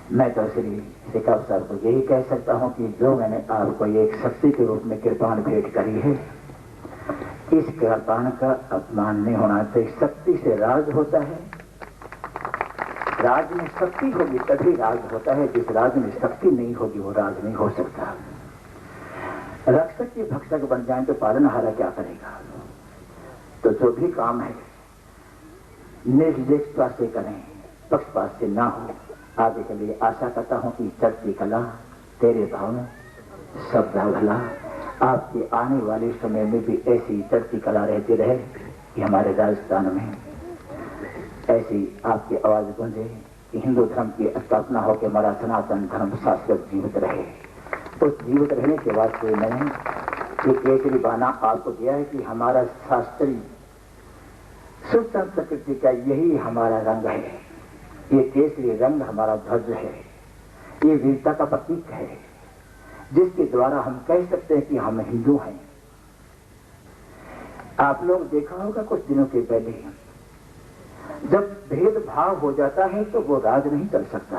मैं तो श्री शेखावत साहब को यही कह सकता हूँ कि जो मैंने आपको एक शक्ति के रूप में कृपाण भेंट करी है, इस कृपाण का अपमान नहीं होना चाहिए। शक्ति से राज होता है, राज में शक्ति होगी तभी राज होता है। जिस राज में शक्ति नहीं होगी वो राज नहीं हो सकता। रक्षक के भक्षक बन जाए तो पालनहारा क्या करेगा? तो जो भी काम है निर्देशता से करें, पक्षपात से ना हो। आगे के लिए आशा करता हूं कि चढ़ती कला, तेरे भाव में सब भला, आपके आने वाले समय में भी ऐसी चढ़ती कला रहती रहे कि हमारे राजस्थान में ऐसी आपकी आवाज गूंजे कि हिंदू धर्म की स्थापना हो कि हमारा सनातन धर्म शाश्वत जीवित रहे। उस जीवित रहने के वास्ते मैंने ये केसरी बाना आपको दिया है कि हमारा शास्त्रीय शुद्ध प्रकृति का यही हमारा रंग है। ये केसरी रंग हमारा ध्वज है, ये वीरता का प्रतीक है, जिसके द्वारा हम कह सकते हैं कि हम हिंदू हैं। आप लोग देखा होगा कुछ दिनों के पहले, जब भेदभाव हो जाता है तो वो राज नहीं चल सकता।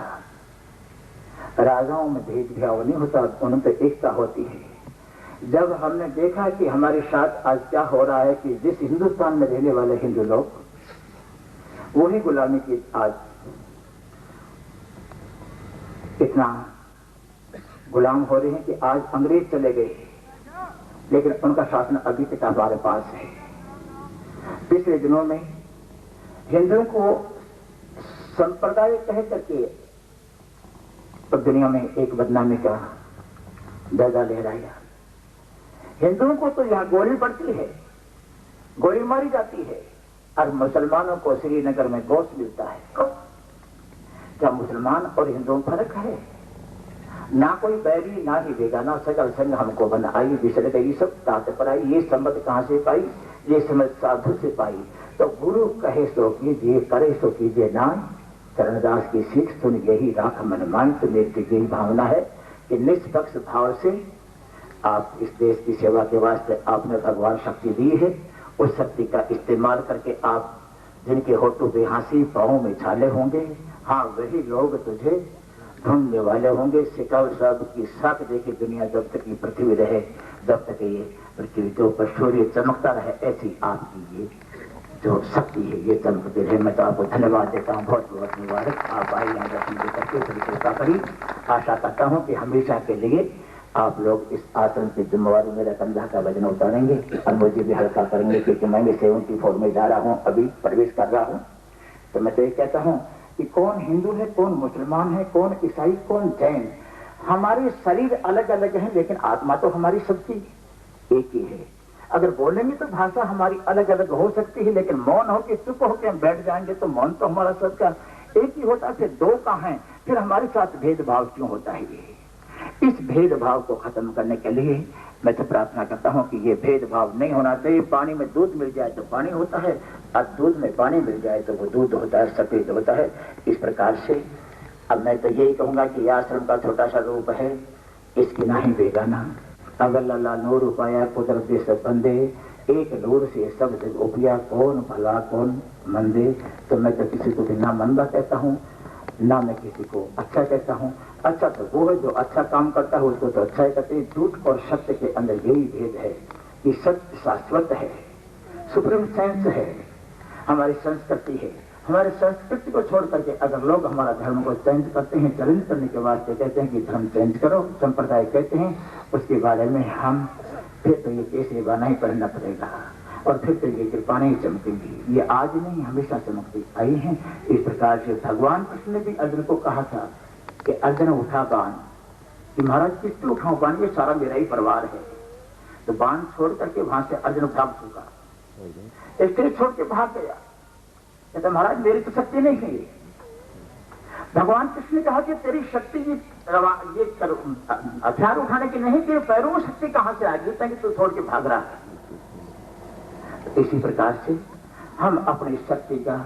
राजाओं में भेदभाव नहीं होता, उनमें तो एकता होती है। जब हमने देखा कि हमारे साथ आज क्या हो रहा है कि जिस हिंदुस्तान में रहने वाले हिंदू लोग वही गुलामी की आज इतना गुलाम हो रहे हैं कि आज अंग्रेज चले गए, लेकिन उनका शासन अभी तक हमारे पास है। पिछले दिनों में हिंदुओं को संप्रदाय कह करके तो दुनिया में एक बदनामी का दर्जा ले रहा है। हिंदुओं को तो यहाँ गोली पड़ती है, गोली मारी जाती है, और मुसलमानों को श्रीनगर में गोश्त मिलता है। क्या मुसलमान और हिंदुओं फर्क है? ना कोई बैरी ना ही बेगाना, सगल संग हमको बना आई, बिसर गई सब तात पर आई। ये समझ कहां से पाई? ये समझ साधु से पाई। तो गुरु कहे सो कीजिए, करे सो कीजिए नाय। चरणदास की सीख सुन यही राख मन मान। तो मेरी यही भावना है कि निष्पक्ष भाव से आप इस देश की सेवा के वास्ते आपने भगवान शक्ति दी है, उस शक्ति का इस्तेमाल करके आप जिनके होठों पे हंसी पाँव में छाले होंगे, हाँ वही लोग तुझे ढूंढने वाले होंगे। सिकाव साहब की साख देखी दुनिया जब तक ये पृथ्वी रहे, जब तक ये पृथ्वी के ऊपर सूर्य चमकता रहे, ऐसी आपकी ये जो शक्ति है ये चमकती रहे। मैं तो आपको धन्यवाद देता हूँ, बहुत बहुत मुबारक। आप आए यहाँ दर्शन करके बड़ी कृपा करी। आशा करता हूँ कि हमेशा के लिए आप लोग इस आश्रम की जिम्मेवारी मेरा कंधा का वजन उतारेंगे और मुझे भी हल्का करेंगे, क्योंकि मैं भी 74 में जा रहा हूँ, अभी प्रवेश कर रहा हूँ। तो मैं तो ये कहता हूँ कि कौन हिंदू है, कौन मुसलमान है, कौन ईसाई, कौन जैन, हमारे शरीर अलग अलग हैं, लेकिन आत्मा तो हमारी सबकी एक ही है। अगर बोलेंगे तो भाषा हमारी अलग अलग हो सकती है, लेकिन मौन होकर चुप होकर हम बैठ जाएंगे तो मौन तो हमारा सबका एक ही होता है। फिर दो कहाँ हैं, फिर हमारे साथ भेदभाव क्यों होता है? ये इस भेदभाव को खत्म करने के लिए मैं तो प्रार्थना करता हूँ कि ये भेदभाव नहीं होना चाहिए। पानी में दूध मिल जाए तो पानी होता है, और दूध में पानी मिल जाए तो वो दूध होता है, सफेद होता है। इस प्रकार से अब मैं तो यही कहूंगा कि यह आश्रम का छोटा सा रूप है, इसकी ना ही बेगाना। अगर लल्ला नूर उपाया कुदरत सब बंदे, एक नूर से सब जग उपया, कौन भला कौन मंदे। तो मैं तो किसी को भी ना मंदा कहता हूँ, ना मैं किसी को अच्छा कहता हूँ। अच्छा तो वो है जो अच्छा काम करता है, उसको तो अच्छा ही कहते हैं। झूठ और सत्य के अंदर यही भेद है कि सत्य शाश्वत है, सुप्रीम साइंस है, हमारी संस्कृति है। हमारी संस्कृति को छोड़ करके अगर लोग हमारा धर्म को चेंज करते हैं, चैलेंज करने के वास्ते कहते हैं कि धर्म चेंज करो, संप्रदाय कहते हैं, उसके बारे में हम फिर तो ये केसरी बाना ही पहनना पड़ेगा और फिर तो ये कृपा नहीं चमकेगी। ये आज नहीं हमेशा चमकती आई है। इस प्रकार से भगवान कृष्ण ने भी अर्जुन को कहा था कि अर्जुन उठा बाण, कि महाराज किससे उठाऊं बाण, ये सारा मेरा ही परिवार है। तो बाण छोड़ करके वहां से अर्जुन भाग चुका, स्त्री छोड़ के भाग गया। कहता महाराज मेरी तो शक्ति नहीं है। भगवान कृष्ण ने कहा कि तेरी शक्ति ये हथियार उठाने की नहीं, तेरे पैरों में शक्ति कहां से आ गई कि तू छोड़ के भाग रहा है। इसी प्रकार से हम अपनी शक्ति का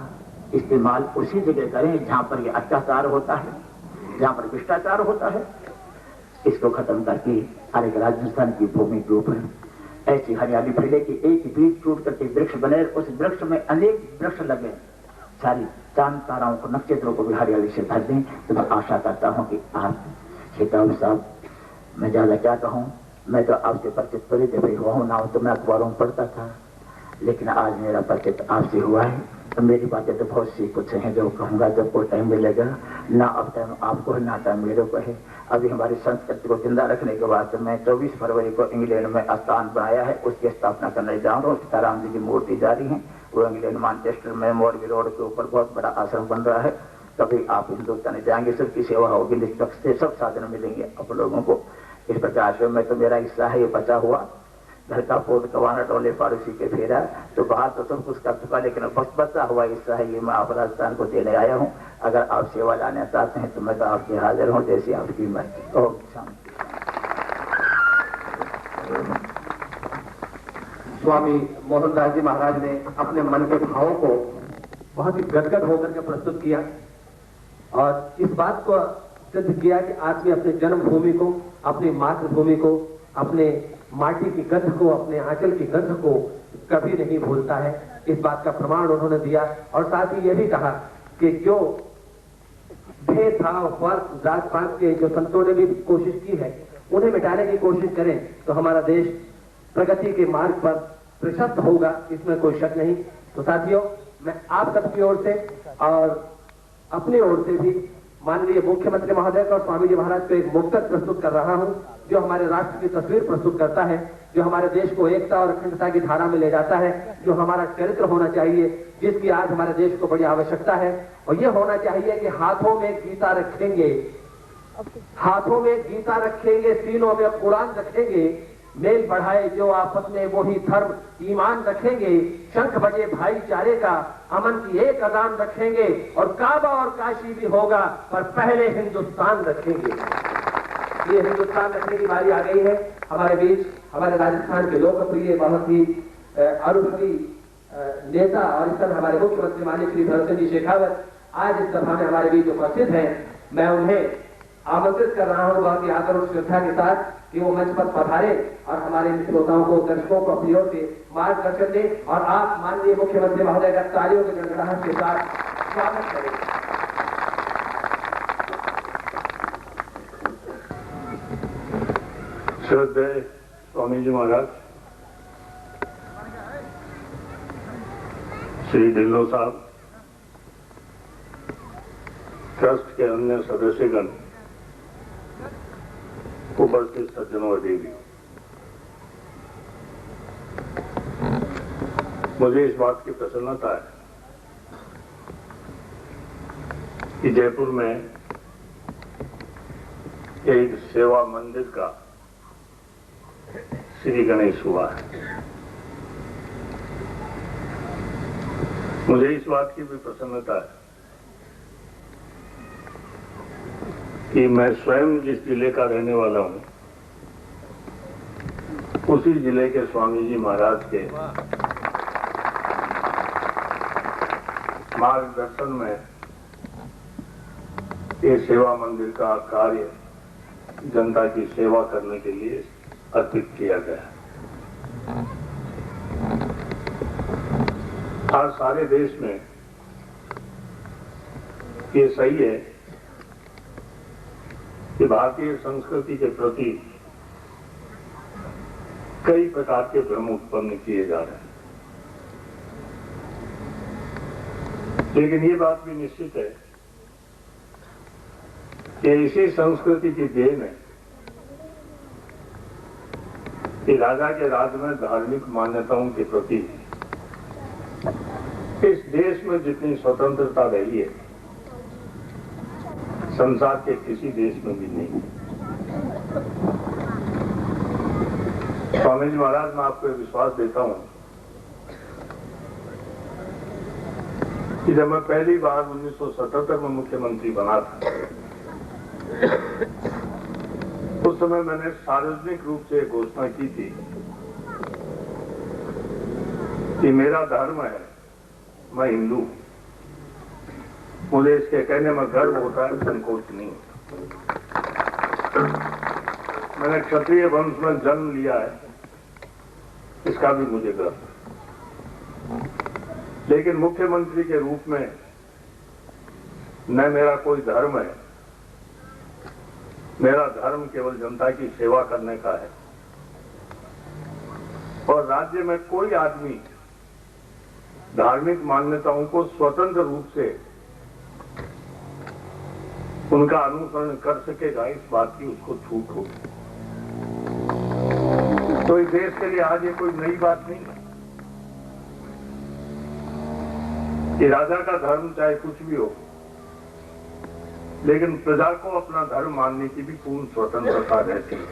इस्तेमाल उसी जगह करें जहां पर यह अत्याचार होता है, जहां पर भ्रष्टाचार होता है। इसको खत्म करके हर एक राजस्थान की भूमि के ऊपर ऐसी हरियाली फैले कि एक बीज टूट करके वृक्ष बने, उस वृक्ष में अनेक वृक्ष लगे, सारी चांद ताराओं को नक्षत्रों को भी हरियाली से भर दें। तो मैं आशा करता हूं कि आप खिताब साहब, मैं ज्यादा क्या कहूं, मैं तो आपसे परिचित परिचय हुआ हूं ना, तो मैं अखबारों में पढ़ता था, लेकिन आज मेरा परिचय आपसे हुआ है। तो मेरी बातें तो बहुत सी कुछ हैं जो कहूंगा जब कोई टाइम मिलेगा, ना अब टाइम आपको है ना टाइम मेरे को है। अभी हमारी संस्कृति को जिंदा रखने के बाद मैं 24 फरवरी को इंग्लैंड में स्थान बनाया है, उसकी स्थापना करने जा रहा हूँ। सीताराम जी की मूर्ति जारी है, वो इंग्लैंड मैनचेस्टर में मोरबी रोड के ऊपर बहुत बड़ा आश्रम बन रहा है। कभी आप हिंदुस्तान जाएंगे, सबकी सेवा होगी, निष्पक्ष से सब साधन मिलेंगे आप लोगों को। इस प्रकार से मैं तो मेरा हिस्सा है ये बचा हुआ, घर का पोट कवाना टोले पड़ोसी के फेरा, तो बाहर तो सब कुछ कर चुका, लेकिन बस बचा हुआ हिस्सा है ये मैं आप राजस्थान को देने आया हूँ। अगर आप सेवा लाना चाहते हैं तो मैं तो आपके हाजिर हूँ, जैसे आपकी मर्जी। ओम शांति। स्वामी मोहनदास जी महाराज ने अपने मन के भावों को बहुत ही गदगद होकर के प्रस्तुत किया और इस बात को सिद्ध किया कि आदमी अपने जन्मभूमि को, अपनी मातृभूमि को, अपने माटी की गंध को, अपने आंचल की गंध को कभी नहीं भूलता है। इस बात का प्रमाण उन्होंने दिया और साथ ही यह भी कहा कि जो भेदभाव, वर्ग, जात पात के जो संतों ने भी कोशिश की है उन्हें मिटाने की कोशिश करें तो हमारा देश प्रगति के मार्ग पर प्रशस्त होगा, इसमें कोई शक नहीं। तो साथियों, मैं आप सबकी ओर से और अपनी ओर से भी माननीय मुख्यमंत्री महोदय को और स्वामी जी महाराज को एक मुक्तक प्रस्तुत कर रहा हूं, जो हमारे राष्ट्र की तस्वीर प्रस्तुत करता है, जो हमारे देश को एकता और अखंडता की धारा में ले जाता है, जो हमारा चरित्र होना चाहिए, जिसकी आज हमारे देश को बड़ी आवश्यकता है। और ये होना चाहिए कि हाथों में गीता रखेंगे, हाथों में गीता रखेंगे, सीनों में कुरान रखेंगे, मेल बढ़ाए जो आपस में वही धर्म ईमान रखेंगे, शंख बजे भाईचारे का, अमन की एक अजान रखेंगे, और काबा और काशी भी होगा पर पहले हिंदुस्तान रखेंगे। ये हिंदुस्तान रखने की बारी आ गई है। हमारे बीच हमारे राजस्थान के लोकप्रिय बहुत ही अनुभवी नेता और इस समय हमारे मुख्यमंत्री माननीय श्री भरत सिंह जी शेखावत आज इस सभा में हमारे बीच उपस्थित हैं। मैं उन्हें आमंत्रित कर रहा हूं बहुत ही आदर और श्रद्धा के साथ कि वो मंच पर पधारे और हमारे श्रोताओं को, दर्शकों को अपनी ओर से मार्गदर्शन दें, और आप माननीय मुख्यमंत्री महोदय का तालियों के गड़गड़ाहट के साथ स्वागत करें। श्रद्धेय स्वामी जी महाराज, श्री ढिल्लों साहब, ट्रस्ट के अन्य सदस्यगण, उपस्थित सज्जनों और देवियों, मुझे इस बात की प्रसन्नता है कि जयपुर में एक सेवा मंदिर का श्री गणेश हुआ है। मुझे इस बात की भी प्रसन्नता है कि मैं स्वयं जिस जिले का रहने वाला हूं, उसी जिले के स्वामी जी महाराज के मार्गदर्शन में ये सेवा मंदिर का कार्य जनता की सेवा करने के लिए अर्पित किया गया। आज सारे देश में ये सही है कि भारतीय संस्कृति के प्रति कई प्रकार के भ्रम उत्पन्न किए जा रहे हैं, लेकिन ये बात भी निश्चित है कि इसी संस्कृति की देन है कि राजा के राज में धार्मिक मान्यताओं के प्रति इस देश में जितनी स्वतंत्रता रही है, संसार के किसी देश में भी नहीं। स्वामी जी महाराज, मैं आपको विश्वास देता हूं कि जब मैं पहली बार 1977 में मुख्यमंत्री बना था, उस समय मैंने सार्वजनिक रूप से घोषणा की थी कि मेरा धर्म है, मैं हिंदू हूं। मुझे इसके कहने में गर्व होता है, संकोच नहीं होता। मैंने क्षत्रिय वंश में जन्म लिया है, इसका भी मुझे गर्व है। लेकिन मुख्यमंत्री के रूप में न मेरा कोई धर्म है, मेरा धर्म केवल जनता की सेवा करने का है। और राज्य में कोई आदमी धार्मिक मान्यताओं को स्वतंत्र रूप से उनका अनुसरण कर सकेगा, इस बात की उसको छूट होगी। तो इस देश के लिए आज ये कोई नई बात नहीं है कि राजा का धर्म चाहे कुछ भी हो, लेकिन प्रजा को अपना धर्म मानने की भी पूर्ण स्वतंत्रता रहती है।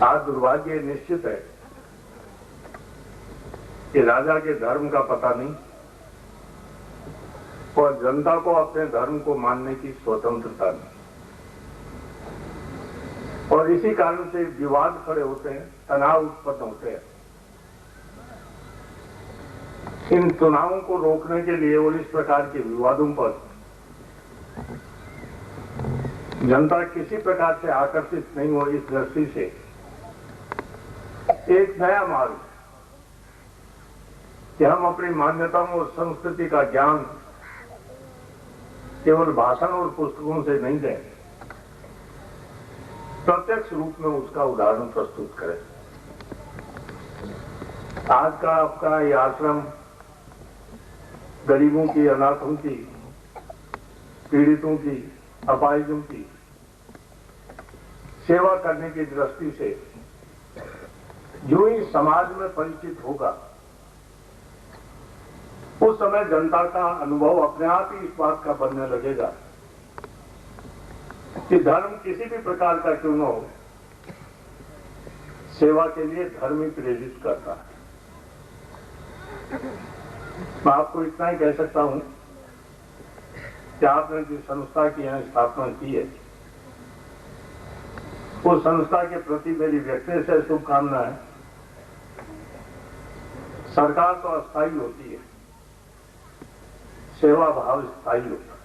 आज दुर्भाग्य निश्चित है कि राजा के धर्म का पता नहीं और जनता को अपने धर्म को मानने की स्वतंत्रता नहीं, और इसी कारण से विवाद खड़े होते हैं, तनाव उत्पन्न होते हैं। इन चुनावों को रोकने के लिए और इस प्रकार के विवादों पर जनता किसी प्रकार से आकर्षित नहीं हो, इस दृष्टि से एक नया मार्ग कि हम अपनी मान्यताओं और संस्कृति का ज्ञान केवल भाषण और पुस्तकों से नहीं दें, प्रत्यक्ष रूप में उसका उदाहरण प्रस्तुत करें। आज का आपका ये आश्रम गरीबों की, अनाथों की पीड़ितों की, अपाहिजों की सेवा करने की दृष्टि से जो ही समाज में परिचित होगा, उस समय जनता का अनुभव अपने आप ही इस बात का बनने लगेगा कि धर्म किसी भी प्रकार का क्यों न हो, सेवा के लिए धर्म ही प्रेरित करता है। मैं आपको इतना ही कह सकता हूं कि आपने जिस संस्था की यहां स्थापना की है, उस संस्था के प्रति मेरी व्यक्ति से शुभकामनाएं। सरकार तो अस्थायी होती है, सेवा भाव स्थायी होता है।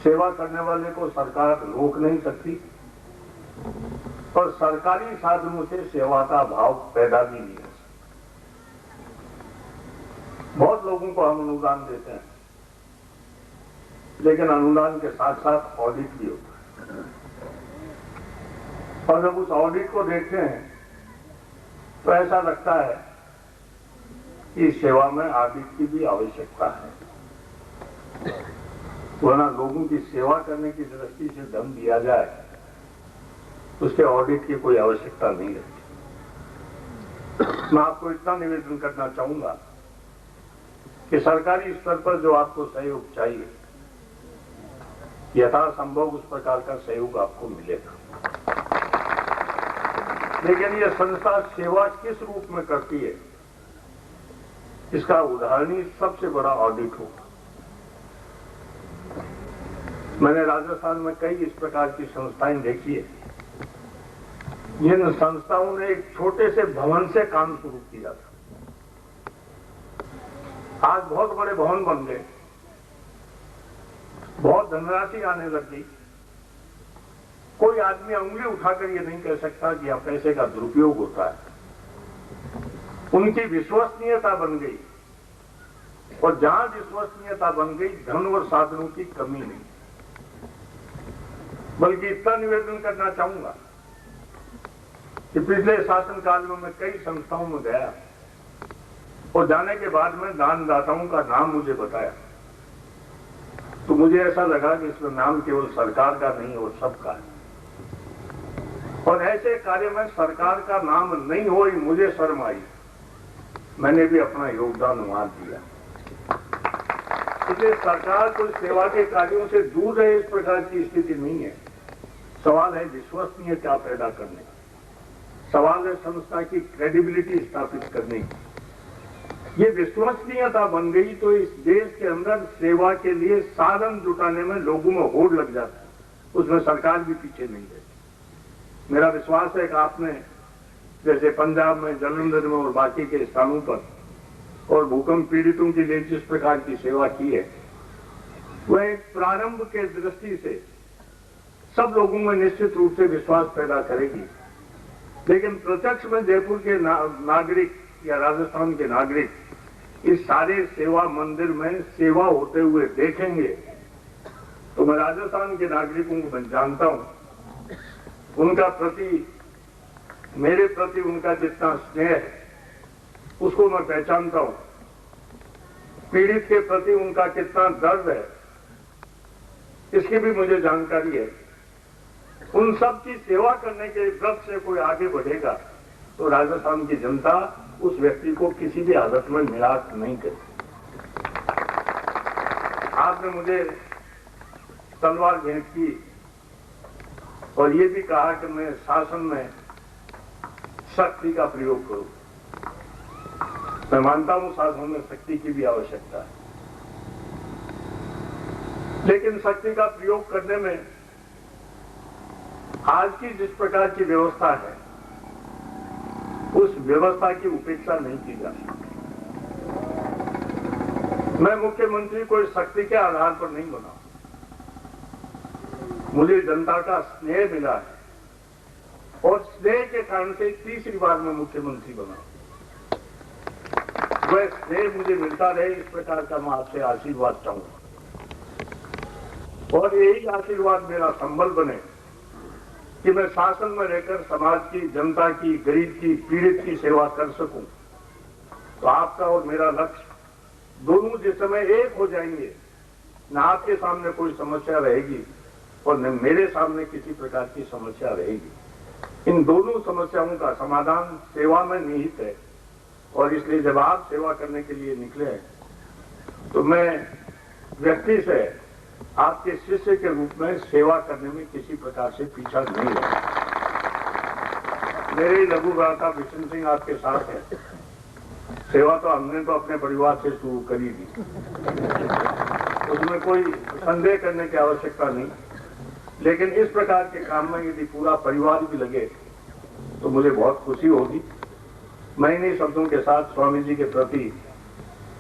सेवा करने वाले को सरकार रोक नहीं सकती और सरकारी साधनों से सेवा का भाव पैदा भी नहीं हो सकता। बहुत लोगों को हम अनुदान देते हैं, लेकिन अनुदान के साथ साथ ऑडिट भी होता है, और जब उस ऑडिट को देखते हैं तो ऐसा लगता है कि सेवा में ऑडिट की भी आवश्यकता है, वरना लोगों की सेवा करने की दृष्टि से धन दिया जाए, उसके ऑडिट की कोई आवश्यकता नहीं रहती। मैं आपको इतना निवेदन करना चाहूंगा कि सरकारी स्तर पर जो आपको सहयोग चाहिए, यथासंभव उस प्रकार का सहयोग आपको मिलेगा। लेकिन यह संस्था सेवा किस रूप में करती है, इसका उदाहरण ही सबसे बड़ा ऑडिट होगा। मैंने राजस्थान में कई इस प्रकार की संस्थाएं देखी है, जिन संस्थाओं ने एक छोटे से भवन से काम शुरू किया था, आज बहुत बड़े भवन बन गए, बहुत धनराशि आने लगी। कोई आदमी उंगली उठाकर ये नहीं कह सकता कि यह पैसे का दुरुपयोग होता है। उनकी विश्वसनीयता बन गई, और जहां विश्वसनीयता बन गई, धन और साधनों की कमी नहीं। बल्कि इतना निवेदन करना चाहूंगा कि पिछले शासनकाल में मैं कई संस्थाओं में गया, और जाने के बाद में दानदाताओं का नाम मुझे बताया, तो मुझे ऐसा लगा कि इसमें नाम केवल सरकार का नहीं और सबका है। और ऐसे कार्य में सरकार का नाम नहीं हो, मुझे शर्म आई। मैंने भी अपना योगदान वहां दिया। इसलिए सरकार कोई सेवा के कार्यों से दूर रहे, इस प्रकार की स्थिति नहीं है। सवाल है विश्वसनीयता पैदा करने का, सवाल है संस्था की क्रेडिबिलिटी स्थापित करने की। ये विश्वसनीयता बन गई तो इस देश के अंदर सेवा के लिए साधन जुटाने में लोगों में होड़ लग जाता है, उसमें सरकार भी पीछे नहीं रहती। मेरा विश्वास है कि आपने जैसे पंजाब में, जालंधर में और बाकी के स्थानों पर और भूकंप पीड़ितों के लिए जिस प्रकार की सेवा की है, वह एक प्रारंभ के दृष्टि से सब लोगों में निश्चित रूप से विश्वास पैदा करेगी। लेकिन प्रत्यक्ष में जयपुर के नागरिक या राजस्थान के नागरिक इस सारे सेवा मंदिर में सेवा होते हुए देखेंगे, तो मैं राजस्थान के नागरिकों को मैं जानता हूं, उनका प्रति, मेरे प्रति उनका जितना स्नेह है उसको मैं पहचानता हूं। पीड़ित के प्रति उनका कितना दर्द है, इसकी भी मुझे जानकारी है। उन सब की सेवा करने के व्रत से कोई आगे बढ़ेगा तो राजस्थान की जनता उस व्यक्ति को किसी भी हालत में निराश नहीं करेगी। आपने मुझे तलवार भेंट की और ये भी कहा कि मैं शासन में शक्ति का प्रयोग करूं। मैं मानता हूं शासन में शक्ति की भी आवश्यकता है, लेकिन शक्ति का प्रयोग करने में आज की जिस प्रकार की व्यवस्था है, उस व्यवस्था की उपेक्षा नहीं की जा सकती। मैं मुख्यमंत्री को इस शक्ति के आधार पर नहीं बना, मुझे जनता का स्नेह मिला है और स्नेह के कारण से तीसरी बार मैं मुख्यमंत्री बना। वह स्नेह मुझे मिलता रहे, इस प्रकार का मैं आपसे आशीर्वाद चाहूंगा, और यही आशीर्वाद मेरा संबल बने कि मैं शासन में रहकर समाज की, जनता की, गरीब की, पीड़ित की सेवा कर सकूं। तो आपका और मेरा लक्ष्य दोनों जिस समय एक हो जाएंगे न आपके सामने कोई समस्या रहेगी और न मेरे सामने किसी प्रकार की समस्या रहेगी। इन दोनों समस्याओं का समाधान सेवा में निहित है और इसलिए जब आप सेवा करने के लिए निकले हैं तो मैं व्यक्ति से आपके शिष्य के रूप में सेवा करने में किसी प्रकार से पीछा नहीं है। मेरे लघु भ्राता विष्णु सिंह आपके साथ है। सेवा तो हमने तो अपने परिवार से शुरू करी थी, उसमें कोई संदेह करने की आवश्यकता नहीं। लेकिन इस प्रकार के काम में यदि पूरा परिवार भी लगे तो मुझे बहुत खुशी होगी। मैं इन्हीं शब्दों के साथ स्वामी जी के प्रति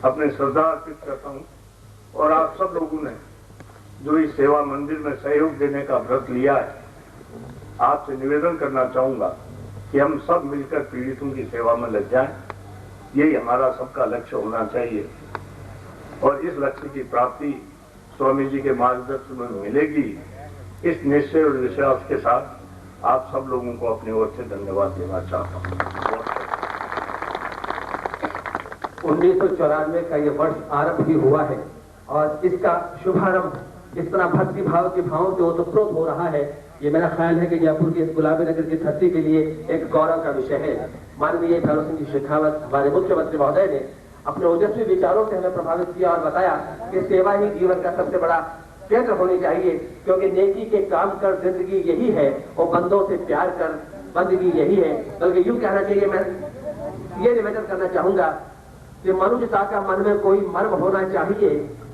अपने श्रद्धा अर्पित करता हूँ और आप सब लोगों ने जो इस सेवा मंदिर में सहयोग देने का व्रत लिया है, आपसे निवेदन करना चाहूंगा कि हम सब मिलकर पीड़ितों की सेवा में लग जाएं। यही हमारा सबका लक्ष्य होना चाहिए और इस लक्ष्य की प्राप्ति स्वामी जी के मार्गदर्शन में मिलेगी। इस निश्चय और विश्वास के साथ आप सब लोगों को अपनी ओर से धन्यवाद देना चाहता हूँ। 1994 का ये वर्ष आरंभ ही हुआ है और इसका शुभारंभ इस तरह भक्ति भाव के भावों से ओतप्रोत हो रहा है। ये मेरा ख्याल है कि जयपुर के इस गुलाबी नगर की धरती के लिए एक गौरव का विषय है। माननीय भैरव सिंह जी शेखावत हमारे मुख्यमंत्री महोदय ने अपने ओजस्वी विचारों से हमें प्रभावित किया और बताया कि सेवा ही जीवन का सबसे बड़ा केंद्र होनी चाहिए, क्योंकि नेकी के काम कर जिंदगी यही है और बंदों से प्यार कर बंदगी यही है। बल्कि यूं कहना चाहिए, मैं ये निवेदन करना चाहूंगा कि मनुष्यता का मन में कोई मर्म होना चाहिए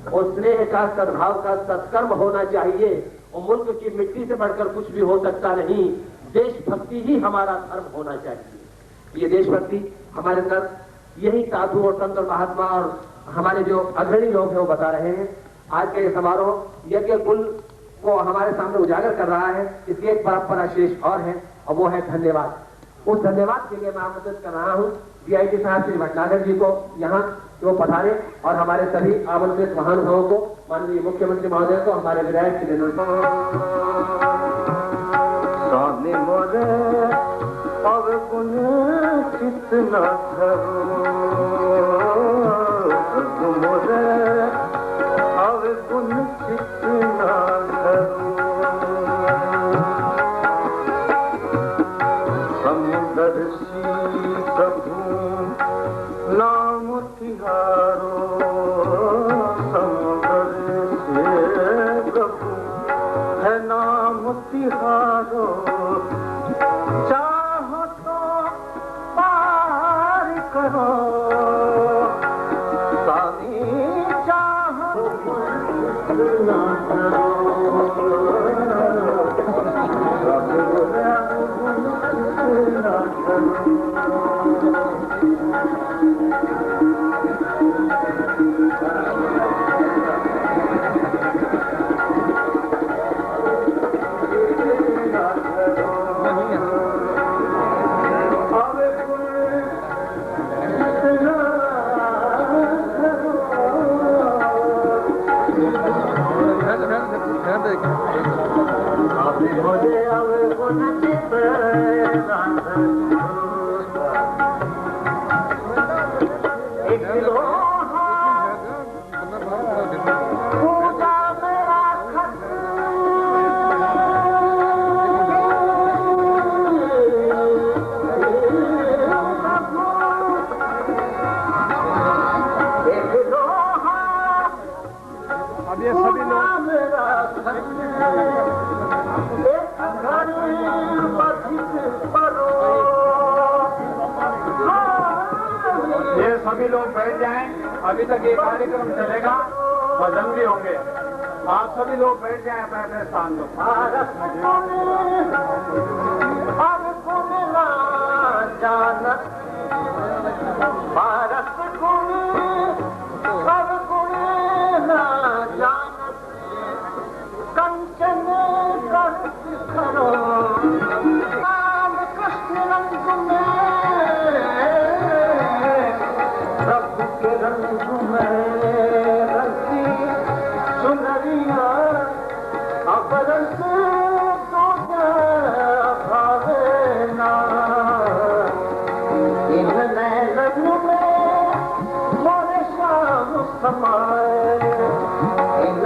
और स्नेह का सद्भाव का सत्कर्म होना चाहिए और मुल्क की मिट्टी से बढ़कर कुछ भी हो सकता नहीं। देशभक्ति ही हमारा धर्म होना चाहिए। ये देशभक्ति हमारे अंदर यही साधु और संत और महात्मा और हमारे जो अग्रणी लोग हैं वो बता रहे हैं। आज का ये समारोह यज्ञ कुल को हमारे सामने उजागर कर रहा है। इसकी एक परंपरा शेष और है और वो है धन्यवाद। उस धन्यवाद के लिए मैं आमंत्रित कर रहा हूँ DIG साहब श्री भटनागर जी को यहाँ वो पधारे और हमारे सभी आमंत्रित महानुभावों को, माननीय मुख्यमंत्री महोदय को, हमारे विधायक श्री स्वामी मोरे अवगुण कितना मोरे अवगुण कितना समुद्र सी प्रभु नाम तिहारो समुद्र से प्रभु है नाम तिहारो चाहो तो पार करो स्वामी चाहो ना करो सभी लोग बैठ जाएं। अभी तक ये कार्यक्रम चलेगा, भजन भी होंगे। आप सभी लोग बैठ जाएं अपने अपने स्थान पर। समाए इन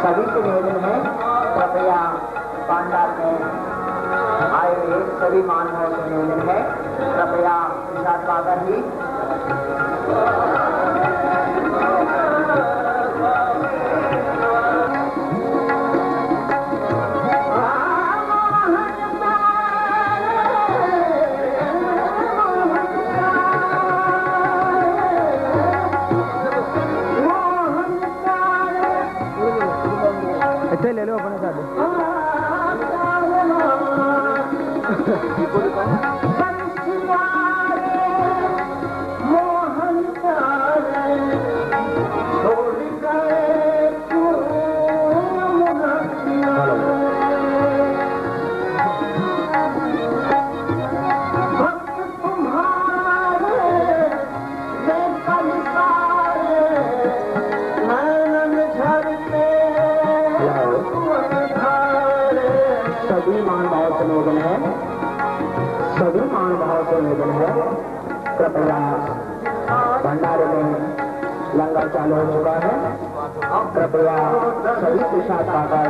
सभी से निवेदन है, कृपया पांडाल में आए हुए सभी मानवों से निवेदन है, कृपया प्रसाद पाकर ही ले लो अपने साथ कृपया भंडारे में लंगर चालू हो चुका है, कृपया सभी प्रसाद पाकर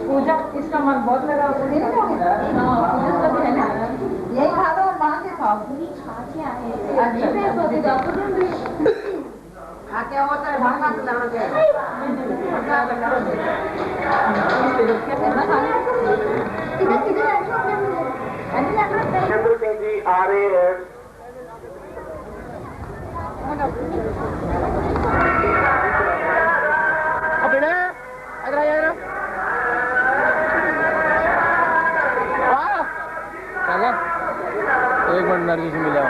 पूजा इसका मन बहुत लगा यही खा दो और वहाँ से खाओ क्या होता है वहाँ चंद्र सिंह जी आ रहे हैं। एक मिनट नर्जी से मिला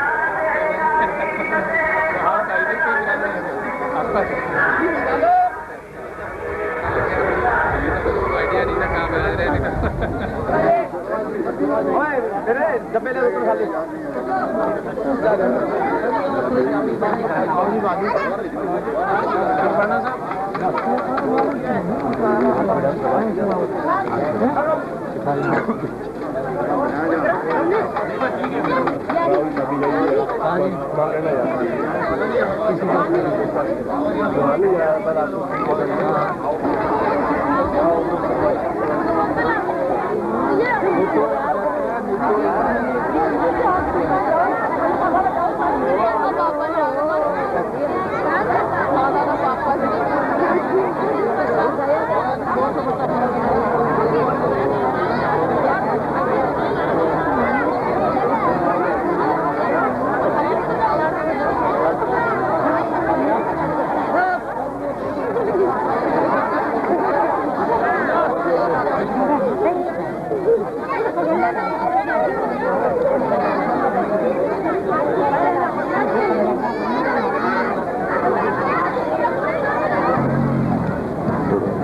आइडिया नहीं था कहाँ पे डब्बे ले खाली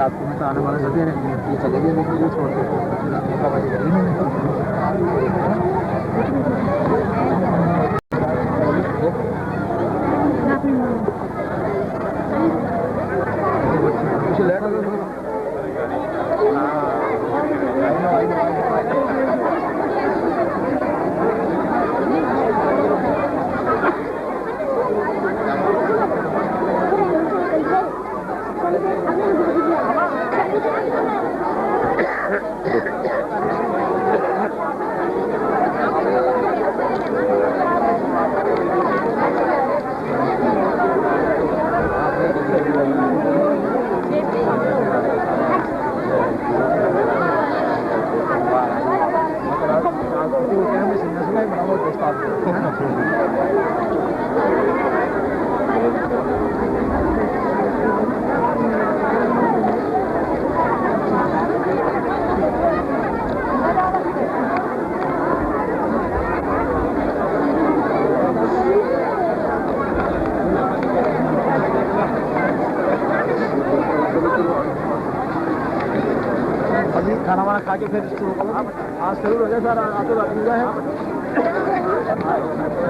रात को तो आने वाले सभी ये चले गए लेकिन ये छोड़ के खाना वाना खा के फिर शुरू आज शुरू हो जाए सर आते बात है